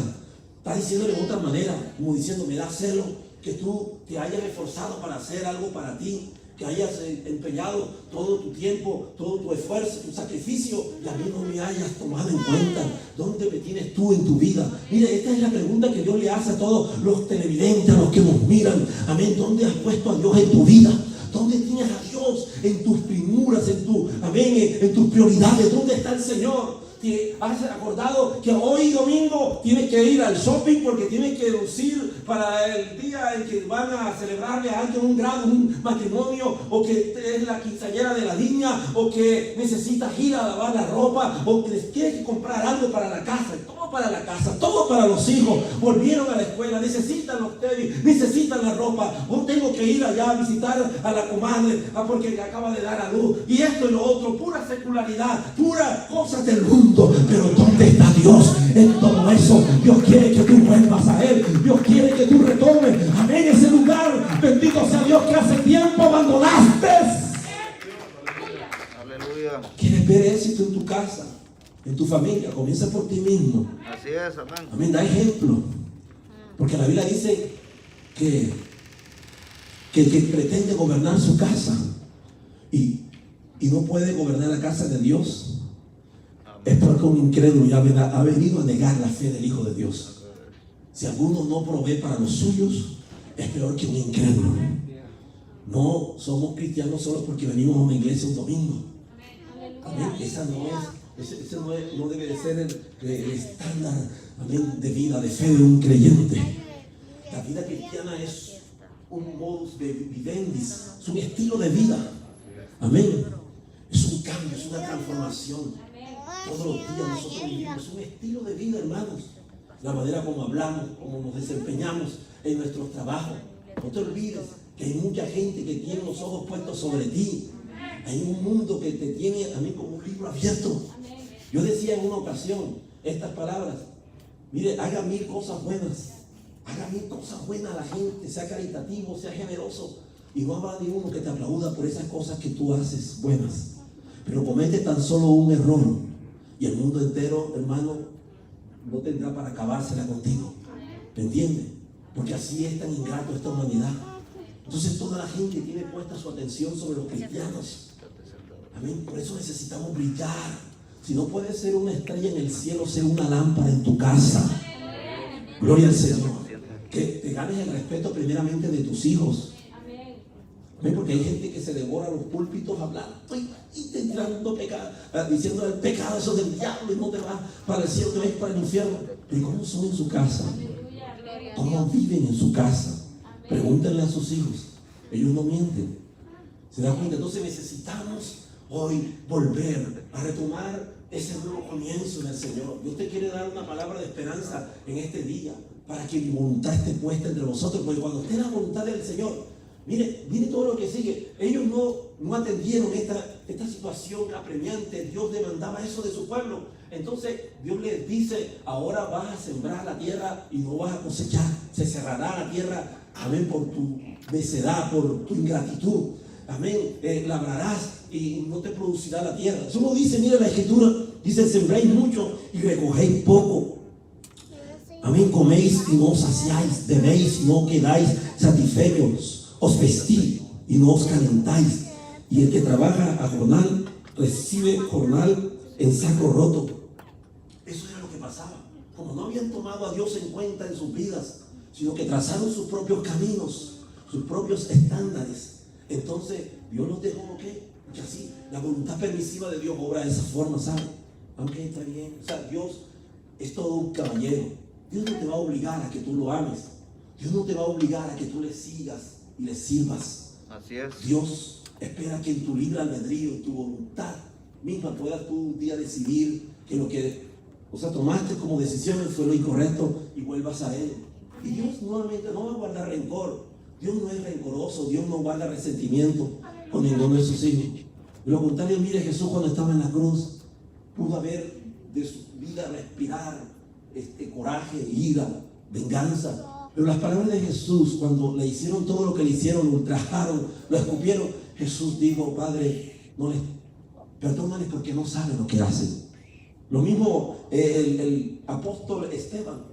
está diciéndole de otra manera, como diciendo, me da celo que tú te hayas esforzado para hacer algo para ti, que hayas empeñado todo tu tiempo, todo tu esfuerzo, tu sacrificio, y a mí no me hayas tomado en cuenta. ¿Dónde me tienes tú en tu vida? Mire, esta es la pregunta que Dios le hace a todos los televidentes, a los que nos miran. Amén. ¿Dónde has puesto a Dios en tu vida? ¿Dónde tienes a Dios en tus primuras, en tus prioridades? ¿Dónde está el Señor? ¿Te has acordado que hoy domingo tienes que ir al shopping porque tienes que lucir para el día en que van a celebrarle a alguien un grado, un matrimonio, o que es la quinceañera de la niña, o que necesitas ir a lavar la ropa, o que tienes que comprar algo para la casa? Todo para la casa, todo para los hijos. Volvieron a la escuela, necesitan los tenis, necesitan la ropa. O tengo que ir allá a visitar a la comadre porque acaba de dar a luz. Y esto y lo otro, pura secularidad, puras cosas del mundo. Pero ¿dónde está Dios en todo eso? Dios quiere que tú vuelvas a Él. Dios quiere que tú retomes, amén, ese lugar. Bendito sea Dios que hace tiempo abandonaste. Aleluya. ¿Quieres ver éxito en tu casa, en tu familia? Comienza por ti mismo. Así es, amén. Amén, da ejemplo. Porque la Biblia dice que el que pretende gobernar su casa y no puede gobernar la casa de Dios, es porque un incrédulo ya ha venido a negar la fe del Hijo de Dios. Si alguno no provee para los suyos, es peor que un incrédulo. No somos cristianos solo porque venimos a una iglesia un domingo. Amén. Esa no debe de ser el estándar, amén, de vida, de fe de un creyente. La vida cristiana es un modus vivendi, es un estilo de vida. Amén. Es un cambio, es una transformación. Todos los días nosotros vivimos un estilo de vida, hermanos. La manera como hablamos, como nos desempeñamos en nuestros trabajos. No te olvides que hay mucha gente que tiene los ojos puestos sobre ti. Hay un mundo que te tiene a mí como un libro abierto. Yo decía en una ocasión estas palabras: mire, haga 1000 cosas buenas. Haga 1000 cosas buenas a la gente. Sea caritativo, sea generoso. Y no habrá ni uno que te aplauda por esas cosas que tú haces buenas. Pero comete tan solo un error y el mundo entero, hermano, no tendrá para acabársela contigo. ¿Me entiendes? Porque así es tan ingrato esta humanidad. Entonces toda la gente tiene puesta su atención sobre los cristianos. Amén. Por eso necesitamos brillar. Si no puedes ser una estrella en el cielo, ser una lámpara en tu casa. Gloria al Señor. Que te ganes el respeto primeramente de tus hijos. ¿Ven? Porque hay gente que se devora los púlpitos hablando y tirando pecado, diciendo el pecado eso del diablo y no te vas para el cielo, te vas para el infierno. ¿Y cómo son en su casa? ¿Cómo viven en su casa? Pregúntenle a sus hijos. Ellos no mienten. ¿Se dan cuenta? Entonces necesitamos hoy volver a retomar ese nuevo comienzo del Señor. Dios te quiere dar una palabra de esperanza en este día, para que mi voluntad esté puesta entre vosotros, porque cuando esté la voluntad del Señor, mire todo lo que sigue. Ellos no atendieron esta situación apremiante. Dios demandaba eso de su pueblo. Entonces Dios les dice: ahora vas a sembrar la tierra y no vas a cosechar. Se cerrará la tierra, amén, por tu necedad, por tu ingratitud. Amén, labrarás y no te producirá la tierra. Eso no dice, mire la escritura, dice: sembréis mucho y recogéis poco. Amén, coméis y no os saciáis, bebéis y no quedáis satisfechos, os vestís y no os calentáis. Y el que trabaja a jornal recibe jornal en saco roto. Eso era lo que pasaba. Como no habían tomado a Dios en cuenta en sus vidas, sino que trazaron sus propios caminos, sus propios estándares, entonces Dios los dejó, ¿qué? Porque así la voluntad permisiva de Dios obra de esa forma, ¿sabe? Aunque está bien, o sea, Dios es todo un caballero. Dios no te va a obligar a que tú lo ames. Dios no te va a obligar a que tú le sigas y le sirvas. Así es. Dios espera que en tu libre albedrío, en tu voluntad misma, puedas tú un día decidir que lo que, tomaste como decisión fue lo incorrecto y vuelvas a Él. Y Dios nuevamente no va a guardar rencor. Dios no es rencoroso. Dios no guarda resentimiento con ninguno de sus hijos. De lo contrario, mire, Jesús cuando estaba en la cruz pudo haber de su vida respirar coraje, ira, venganza. Pero las palabras de Jesús, cuando le hicieron todo lo que le hicieron, lo ultrajaron, lo escupieron, Jesús dijo: Padre, perdónales porque no saben lo que hacen. Lo mismo el apóstol Esteban,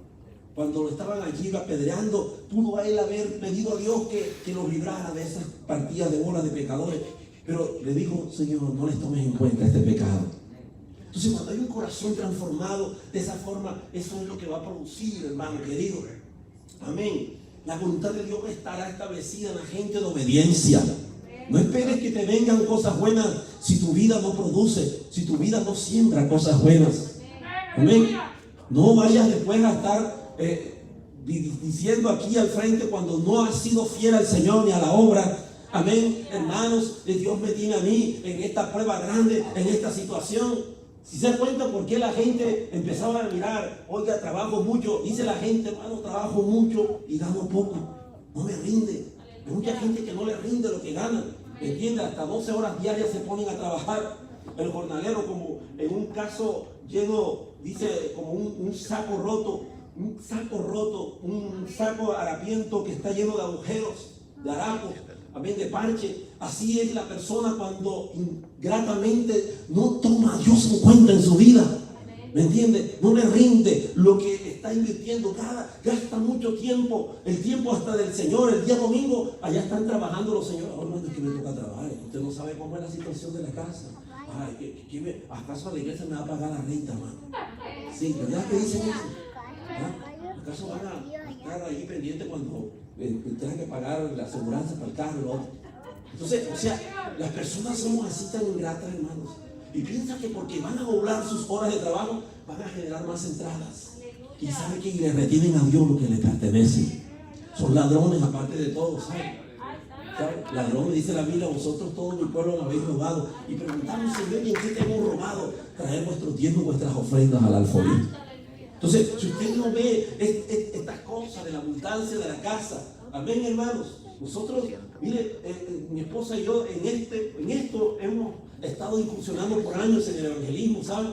cuando lo estaban allí apedreando, pudo él haber pedido a Dios que lo librara de esas partidas de bola de pecadores, pero le dijo: Señor, no les tomes en cuenta este pecado. Entonces, cuando hay un corazón transformado de esa forma, eso es lo que va a producir, hermano querido. Amén. La voluntad de Dios estará establecida en la gente de obediencia. No esperes que te vengan cosas buenas si tu vida no produce, si tu vida no siembra cosas buenas. Amén. No vayas después a estar diciendo aquí al frente cuando no has sido fiel al Señor ni a la obra. Amén. Hermanos, Dios me tiene a mí en esta prueba grande, en esta situación. Si se da cuenta por qué la gente empezaba a mirar: oiga, trabajo mucho. Dice la gente: hermano, trabajo mucho y gano poco. No me rinde. Hay mucha gente que no le rinde lo que gana. ¿Me entiende? Hasta 12 horas diarias se ponen a trabajar. El jornalero, como en un caso lleno, dice, como un saco roto, un saco harapiento que está lleno de agujeros, de harapos, amén, de parche. Así es la persona cuando ingratamente no toma a Dios en cuenta en su vida. ¿Me entiende? No le rinde lo que está invirtiendo. Gasta mucho tiempo, el tiempo hasta del Señor. El día domingo, allá están trabajando los señores. Oh, no, es que me toca trabajar. Usted no sabe cómo es la situación de la casa. Ay, ¿acaso a la iglesia me va a pagar la renta, hermano? Sí, ¿verdad que dicen eso? ¿Acaso van a estar ahí pendientes cuando tengan que pagar la aseguranza para el carro y lo otro? Entonces, las personas somos así tan ingratas, hermanos, y piensan que porque van a doblar sus horas de trabajo van a generar más entradas. Y saben que le retienen a Dios lo que le pertenece. Son ladrones aparte de todo, ¿saben? Ladrones, dice la Biblia: vosotros todo mi pueblo lo habéis robado. Y preguntamos: Señor, ¿y en qué te hemos robado? Traer vuestros diezmos, vuestras ofrendas al alfolí. Entonces, si usted no ve estas cosas de la abundancia de la casa, amén, hermanos. Nosotros, mire, mi esposa y yo en esto hemos estado incursionando por años en el evangelismo, ¿saben?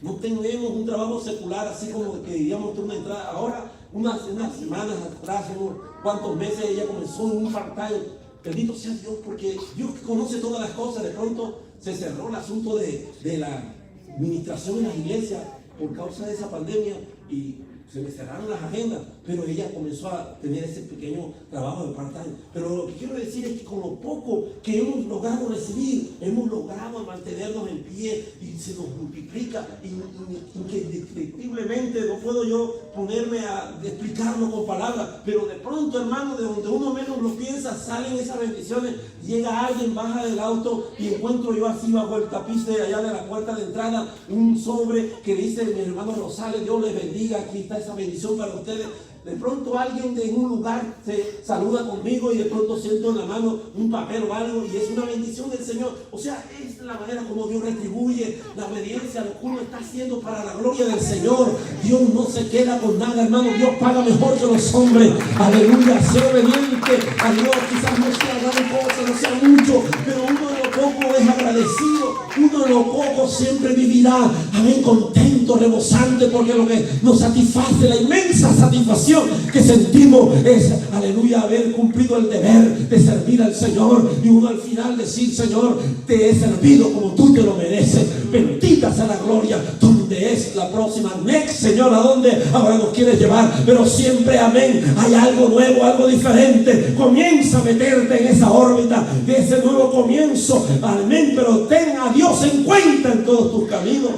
No tenemos un trabajo secular así como que diríamos una entrada. Ahora, unas semanas atrás, unos cuantos meses, ella comenzó en un part-time. Bendito sea Dios, porque Dios conoce todas las cosas. De pronto se cerró el asunto de la administración en las iglesias por causa de esa pandemia y se me cerraron las agendas, pero ella comenzó a tener ese pequeño trabajo de part-time. Pero lo que quiero decir es que con lo poco que hemos logrado recibir, hemos logrado mantenernos en pie y se nos multiplica. Indescriptiblemente no puedo yo ponerme a explicarlo con palabras, pero de pronto, hermano, de donde uno menos lo piensa, salen esas bendiciones. Llega alguien, baja del auto y encuentro yo así bajo el tapiz de allá de la puerta de entrada un sobre que dice: mi hermano Rosales, Dios les bendiga, aquí está sea esa bendición para ustedes. De pronto alguien de un lugar se saluda conmigo y de pronto siento en la mano un papel o algo y es una bendición del Señor. O sea, es la manera como Dios retribuye la obediencia a lo que uno está haciendo para la gloria del Señor. Dios no se queda con nada, hermano. Dios paga mejor que los hombres. Aleluya, ser obediente a Dios. Quizás no sea gran cosa, no sea mucho, pero uno de lo poco es agradecido. Uno de lo poco siempre vivirá, amén, contento, rebosante, porque lo que nos satisface, la inmensa satisfacción que sentimos es, aleluya, haber cumplido el deber de servir al Señor y uno al final decir: Señor, te he servido como tú te lo mereces. Bendita sea la gloria. ¿Dónde es la próxima? Next, Señor, ¿a dónde ahora nos quieres llevar? Pero siempre, amén, hay algo nuevo, algo diferente. Comienza a meterte en esa órbita de ese nuevo comienzo, amén, pero ten a Dios en cuenta en todos tus caminos.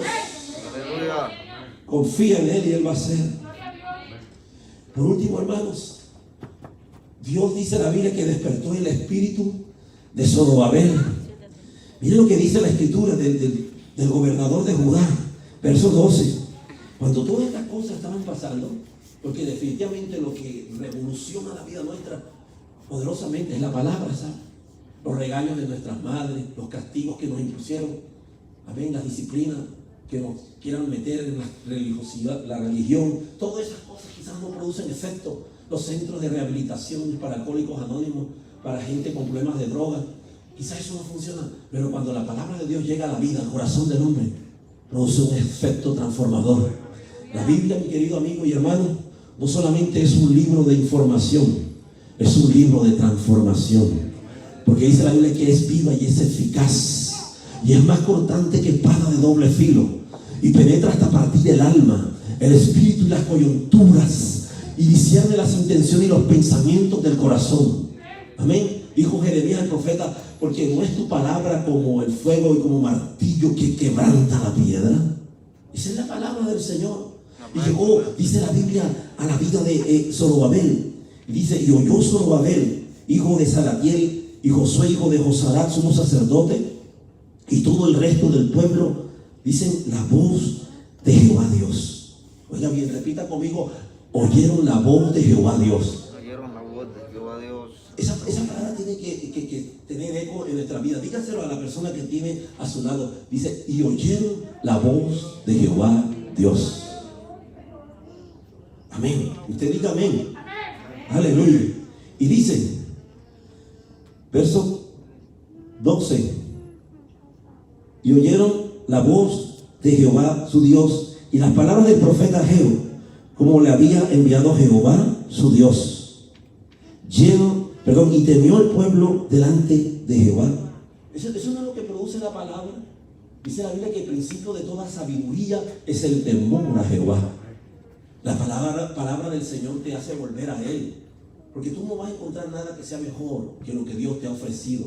Aleluya. Confía en Él y Él va a hacer. Por último, hermanos, Dios dice en la Biblia que despertó el espíritu de Zorobabel. Miren lo que dice la escritura del gobernador de Judá, verso 12. Cuando todas estas cosas estaban pasando, porque definitivamente lo que revoluciona la vida nuestra poderosamente es la palabra, ¿sabes? Los regaños de nuestras madres, los castigos que nos impusieron, amén, las disciplinas que nos quieran meter en la religiosidad, la religión, todas esas cosas quizás no producen efecto. Los centros de rehabilitación para alcohólicos anónimos, para gente con problemas de droga, quizás eso no funciona, pero cuando la palabra de Dios llega a la vida, al corazón del hombre, produce un efecto transformador. La Biblia, mi querido amigo y hermano, no solamente es un libro de información, es un libro de transformación, porque dice la Biblia que es viva y es eficaz y es más cortante que espada de doble filo y penetra hasta partir el alma, el espíritu y las coyunturas, y discierne las intenciones y los pensamientos del corazón. Amén. Dijo Jeremías el profeta: porque no es tu palabra como el fuego y como martillo que quebranta la piedra. Esa es la palabra del Señor. Y llegó, dice la Biblia, a la vida de Zorobabel. Y dice: y oyó Zorobabel, hijo de Salatiel, y Josué, hijo de Josadat, sumo sacerdote, y todo el resto del pueblo, dicen, la voz de Jehová Dios. Oiga bien, repita conmigo: oyeron la voz de Jehová Dios. Oyeron la voz de Jehová Dios. Esa palabra tiene que tener eco en nuestra vida. Dígaselo a la persona que tiene a su lado. Dice: y oyeron la voz de Jehová Dios. Amén. Usted diga amén. Aleluya. Y dice, verso 12: y oyeron la voz de Jehová su Dios y las palabras del profeta Ageo, como le había enviado Jehová su Dios. Y temió el pueblo delante de Jehová. Eso no es lo que produce la palabra. Dice la Biblia que el principio de toda sabiduría es el temor a Jehová. La palabra del Señor te hace volver a Él, porque tú no vas a encontrar nada que sea mejor que lo que Dios te ha ofrecido.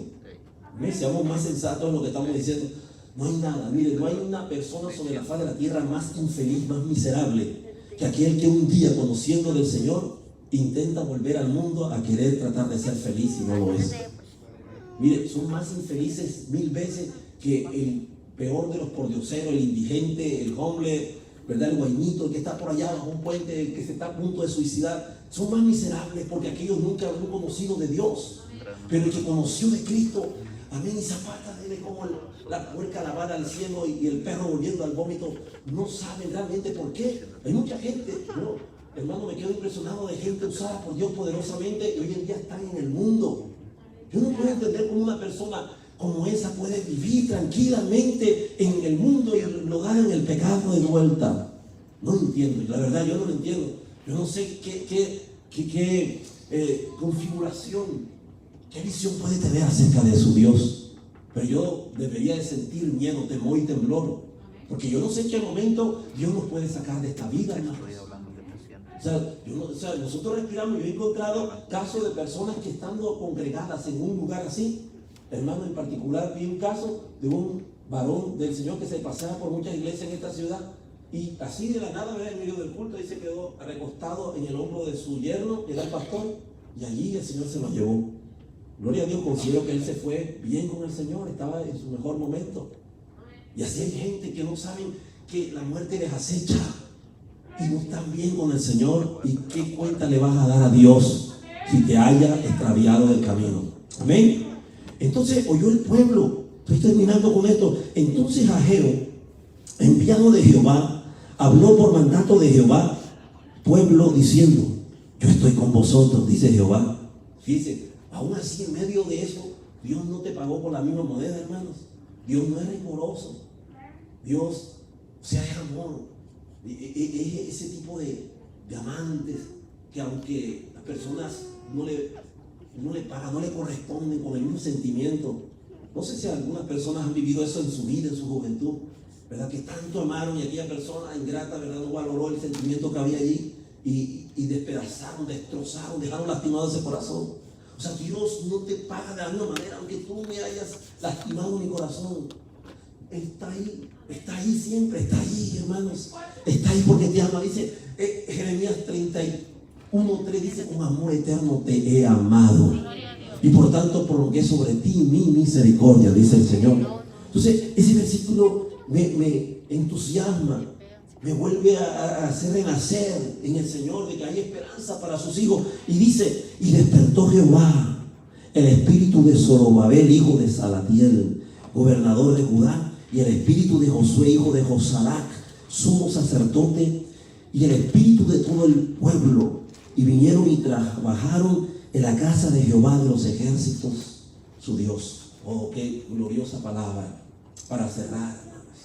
Seamos más sensatos en lo que estamos diciendo. No hay nada, mire, no hay una persona sobre la faz de la tierra más infeliz, más miserable que aquel que un día, conociendo del Señor, intenta volver al mundo a querer tratar de ser feliz y no lo es. Mire, son más infelices 1000 veces que el peor de los pordioseros, el indigente, el homeless, ¿verdad? El guaynito, el que está por allá bajo un puente, el que se está a punto de suicidar. Son más miserables porque aquellos nunca han conocido de Dios. Pero el que conoció de Cristo, amén, y se aparta de él como la puerca lavada al cielo y el perro volviendo al vómito, no saben realmente por qué. Hay mucha gente, yo, hermano, me quedo impresionado de gente usada por Dios poderosamente y hoy en día están en el mundo. Yo no puedo entender cómo una persona como esa puede vivir tranquilamente en el mundo y lo da en el pecado de vuelta. No lo entiendo, la verdad yo no lo entiendo. Yo no sé qué configuración, qué visión puede tener acerca de su Dios. Pero yo debería de sentir miedo, temor y temblor, porque yo no sé en qué momento Dios nos puede sacar de esta vida, hermano. O sea, nosotros respiramos. Yo he encontrado casos de personas que estando congregadas en un lugar así, hermano, en particular vi un caso de un varón del Señor que se paseaba por muchas iglesias en esta ciudad y así de la nada, en medio del culto, y se quedó recostado en el hombro de su yerno, que era el pastor, y allí el Señor se lo llevó. Gloria a Dios, considero que él se fue bien con el Señor, estaba en su mejor momento. Y así hay gente que no saben que la muerte les acecha. y no estás bien con el Señor, ¿y qué cuenta le vas a dar a Dios si te haya extraviado del camino? Amén. Entonces oyó el pueblo. Estoy terminando con esto. Entonces Ageo, enviado de Jehová, habló por mandato de Jehová, pueblo, diciendo: yo estoy con vosotros, dice Jehová. Fíjense, aún así en medio de eso, Dios no te pagó con la misma moneda, hermanos. Dios no es rigoroso. Dios, o sea, es amor. Es ese tipo de amantes que aunque las personas no le pagan, no le corresponden con el mismo sentimiento. No sé si algunas personas han vivido eso en su vida, en su juventud, ¿verdad? Que tanto amaron y aquella persona ingrata, ¿verdad?, no valoró el sentimiento que había allí y despedazaron, destrozaron, dejaron lastimado ese corazón. O sea, Dios no te paga de la misma manera, aunque tú me hayas lastimado mi corazón. Está ahí siempre, está ahí, hermanos. Está ahí porque te ama. Dice Jeremías 31:3, dice: con amor eterno te he amado, y por tanto prolongué sobre ti mi misericordia, dice el Señor. Entonces, ese versículo me entusiasma, me vuelve a hacer renacer en el Señor, de que hay esperanza para sus hijos. Y dice: y despertó Jehová el espíritu de Zorobabel, hijo de Salatiel, gobernador de Judá, y el espíritu de Josué, hijo de Josadac, sumo sacerdote, y el espíritu de todo el pueblo, y vinieron y trabajaron en la casa de Jehová de los ejércitos, su Dios. Oh, qué gloriosa palabra para cerrar, hermanos,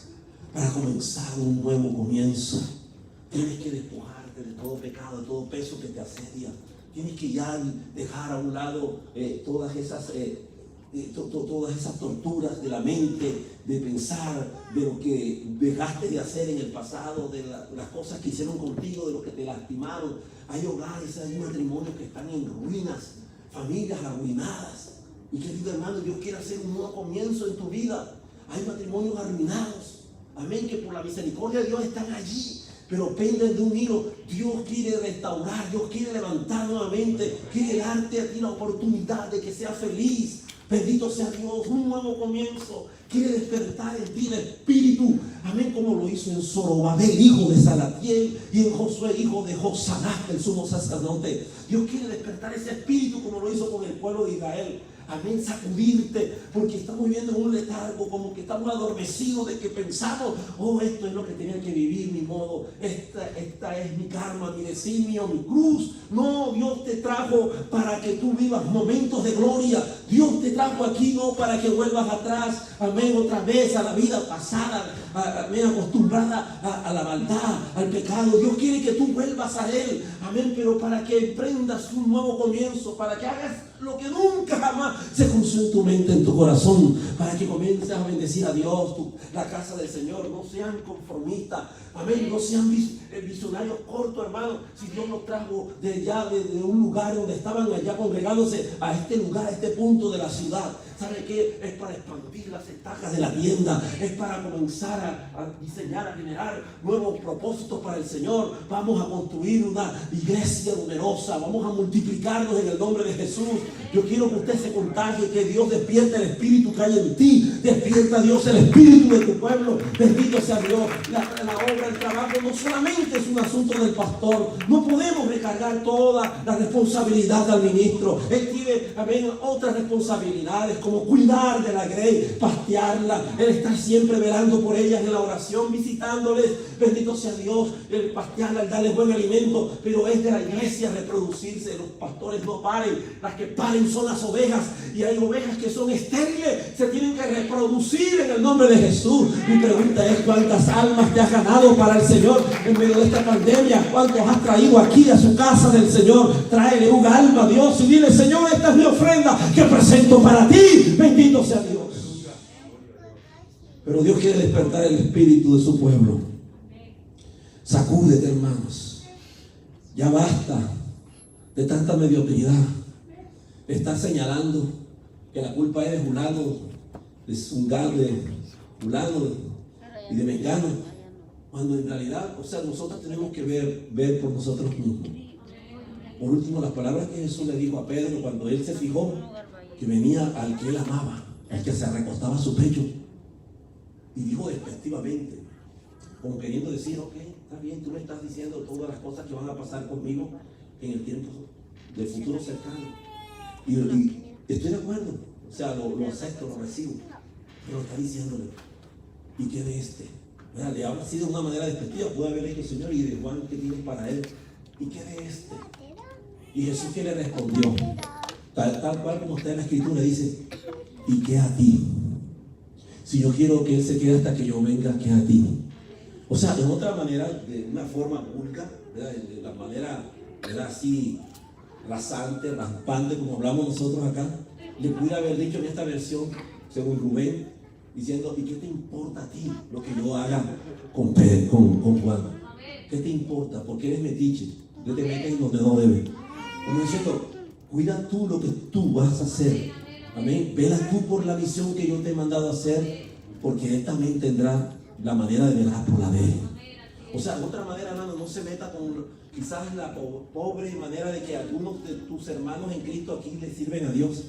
para comenzar un nuevo comienzo. Tienes que despojarte de todo pecado, de todo peso que te asedia. Tienes que ya dejar a un lado todas esas torturas de la mente, de pensar, de lo que dejaste de hacer en el pasado, de las cosas que hicieron contigo, de lo que te lastimaron. Hay hogares, hay matrimonios que están en ruinas, familias arruinadas. Mi querido hermano, Dios quiere hacer un nuevo comienzo en tu vida. Hay matrimonios arruinados, amén, que por la misericordia de Dios están allí, pero penden de un hilo. Dios quiere restaurar, Dios quiere levantar nuevamente, quiere darte a ti la oportunidad de que seas feliz. Bendito sea Dios, un nuevo comienzo. Quiere despertar en ti el espíritu, amén, como lo hizo en Zorobabel, hijo de Salatiel, y en Josué, hijo de Josadac, el sumo sacerdote. Dios quiere despertar ese espíritu como lo hizo con el pueblo de Israel. Amén, sacudirte, porque estamos viviendo en un letargo, como que estamos adormecidos de que pensamos: oh, esto es lo que tenía que vivir, mi modo, esta es mi karma, mi designio, mi cruz. No, Dios te trajo para que tú vivas momentos de gloria. Dios te trajo aquí no para que vuelvas atrás, amén, otra vez a la vida pasada, amén, acostumbrada a la maldad, al pecado. Dios quiere que tú vuelvas a Él, amén, pero para que emprendas un nuevo comienzo, para que hagas lo que nunca jamás se cruzó en tu mente, en tu corazón, para que comiences a bendecir a Dios, la casa del Señor. No sean conformistas, amén, no sean visionarios cortos, hermano. Si Dios nos trajo de allá, de un lugar donde estaban allá congregándose, a este lugar, a este punto de la ciudad, ¿sabe qué? Es para expandir las estacas de la tienda, es para comenzar a diseñar, a generar nuevos propósitos para el Señor. Vamos a construir una iglesia numerosa, vamos a multiplicarnos en el nombre de Jesús. Yo quiero que usted se contagie, que Dios despierte el espíritu que hay en ti, despierta Dios el espíritu de tu pueblo. Bendito sea Dios. La obra, el trabajo no solamente es un asunto del pastor. No podemos recargar toda la responsabilidad al ministro. Él tiene, amén, otras responsabilidades, como cuidar de la grey, pastearla, Él estar siempre velando por ellas en la oración, visitándoles. Bendito sea Dios, el pastearla, el darles buen alimento. Pero es de la iglesia reproducirse. Los pastores no paren, las que paren son las ovejas, y hay ovejas que son estériles, se tienen que reproducir en el nombre de Jesús. Mi pregunta es: ¿cuántas almas te has ganado para el Señor en medio de esta pandemia? ¿Cuántos has traído aquí a su casa del Señor? Tráele un alma a Dios y dile: Señor, esta es mi ofrenda que presento para ti. Bendito sea Dios. Pero Dios quiere despertar el espíritu de su pueblo. Sacúdete, hermanos. Ya basta de tanta mediocridad. Estás señalando que la culpa es de fulano, de Zungano, de fulano y de Mengano, cuando en realidad, o sea, nosotros tenemos que ver por nosotros mismos. Por último, las palabras que Jesús le dijo a Pedro cuando él se fijó que venía al que él amaba, al que se recostaba a su pecho, y dijo despectivamente, como queriendo decir: ok, está bien, tú me estás diciendo todas las cosas que van a pasar conmigo en el tiempo del futuro cercano. Y estoy de acuerdo, o sea, lo acepto, lo recibo. Pero está diciéndole, ¿y qué de este? ¿Verdad? Le habla así de una manera despectiva, puede haber dicho, Señor, ¿y de Juan qué tienes para él? ¿Y qué de este? Y Jesús, ¿qué le respondió? Tal cual como está en la escritura, dice, ¿y qué a ti? Si yo quiero que él se quede hasta que yo venga, ¿qué a ti? O sea, en otra manera, de una forma vulgar, ¿verdad? De la manera, ¿verdad? Así rasante, raspante, como hablamos nosotros acá, le pudiera haber dicho en esta versión, según Rubén, diciendo, ¿y qué te importa a ti lo que yo haga con Juan? ¿Qué te importa? Porque eres metiche, yo te metes en donde no debes. Como diciendo, cuida tú lo que tú vas a hacer. Amén. Vela tú por la misión que yo te he mandado a hacer, porque él también tendrá la manera de velar por la de él. O sea, de otra manera, hermano, no se meta con quizás la pobre manera de que algunos de tus hermanos en Cristo aquí le sirven a Dios.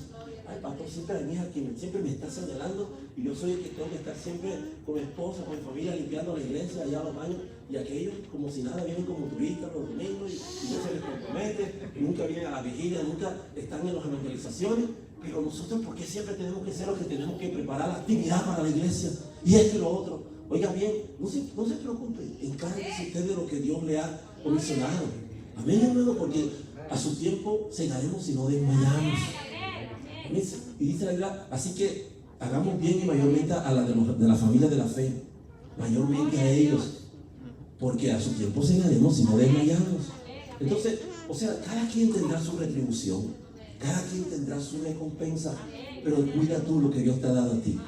Ay, pastor, siempre a mi hija que siempre me está señalando y yo soy el que tengo que estar siempre con mi esposa, con mi familia, limpiando la iglesia, allá los baños, y aquellos como si nada vienen como turistas los domingos y no se les compromete, y nunca vienen a la vigilia, nunca están en las evangelizaciones. Pero nosotros, ¿por qué siempre tenemos que ser los que tenemos que preparar la actividad para la iglesia? Y esto y lo otro. Oiga bien, no se preocupe, encárguese usted de lo que Dios le ha comisionado. Amén, hermano, porque a su tiempo cegaremos y no desmayamos. Amén. Y dice la Biblia, así que hagamos bien y mayormente a la de la familia de la fe, mayormente a ellos, porque a su tiempo cegaremos y no desmayamos. Entonces, o sea, cada quien tendrá su retribución. Cada quien tendrá su recompensa, pero cuida tú lo que Dios te ha dado a ti.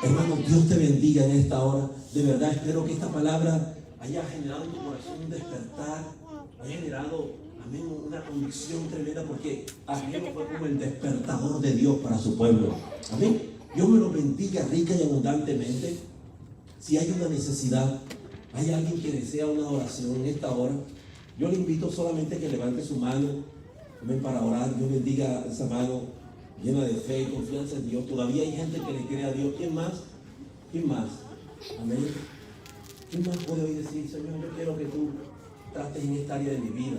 Hermano, Dios te bendiga en esta hora. De verdad, espero que esta palabra haya generado en tu corazón un despertar, haya generado, amén, una convicción tremenda, porque Ageo fue como el despertador de Dios para su pueblo. Amén. Dios me lo bendiga rica y abundantemente. Si hay una necesidad, hay alguien que desea una oración en esta hora, yo le invito solamente a que levante su mano. Amén, para orar. Dios bendiga esa mano llena de fe y confianza en Dios. Todavía hay gente que le cree a Dios. ¿Quién más? ¿Quién más? Amén. ¿Quién más puede hoy decir, Señor, yo quiero que tú trates en esta área de mi vida?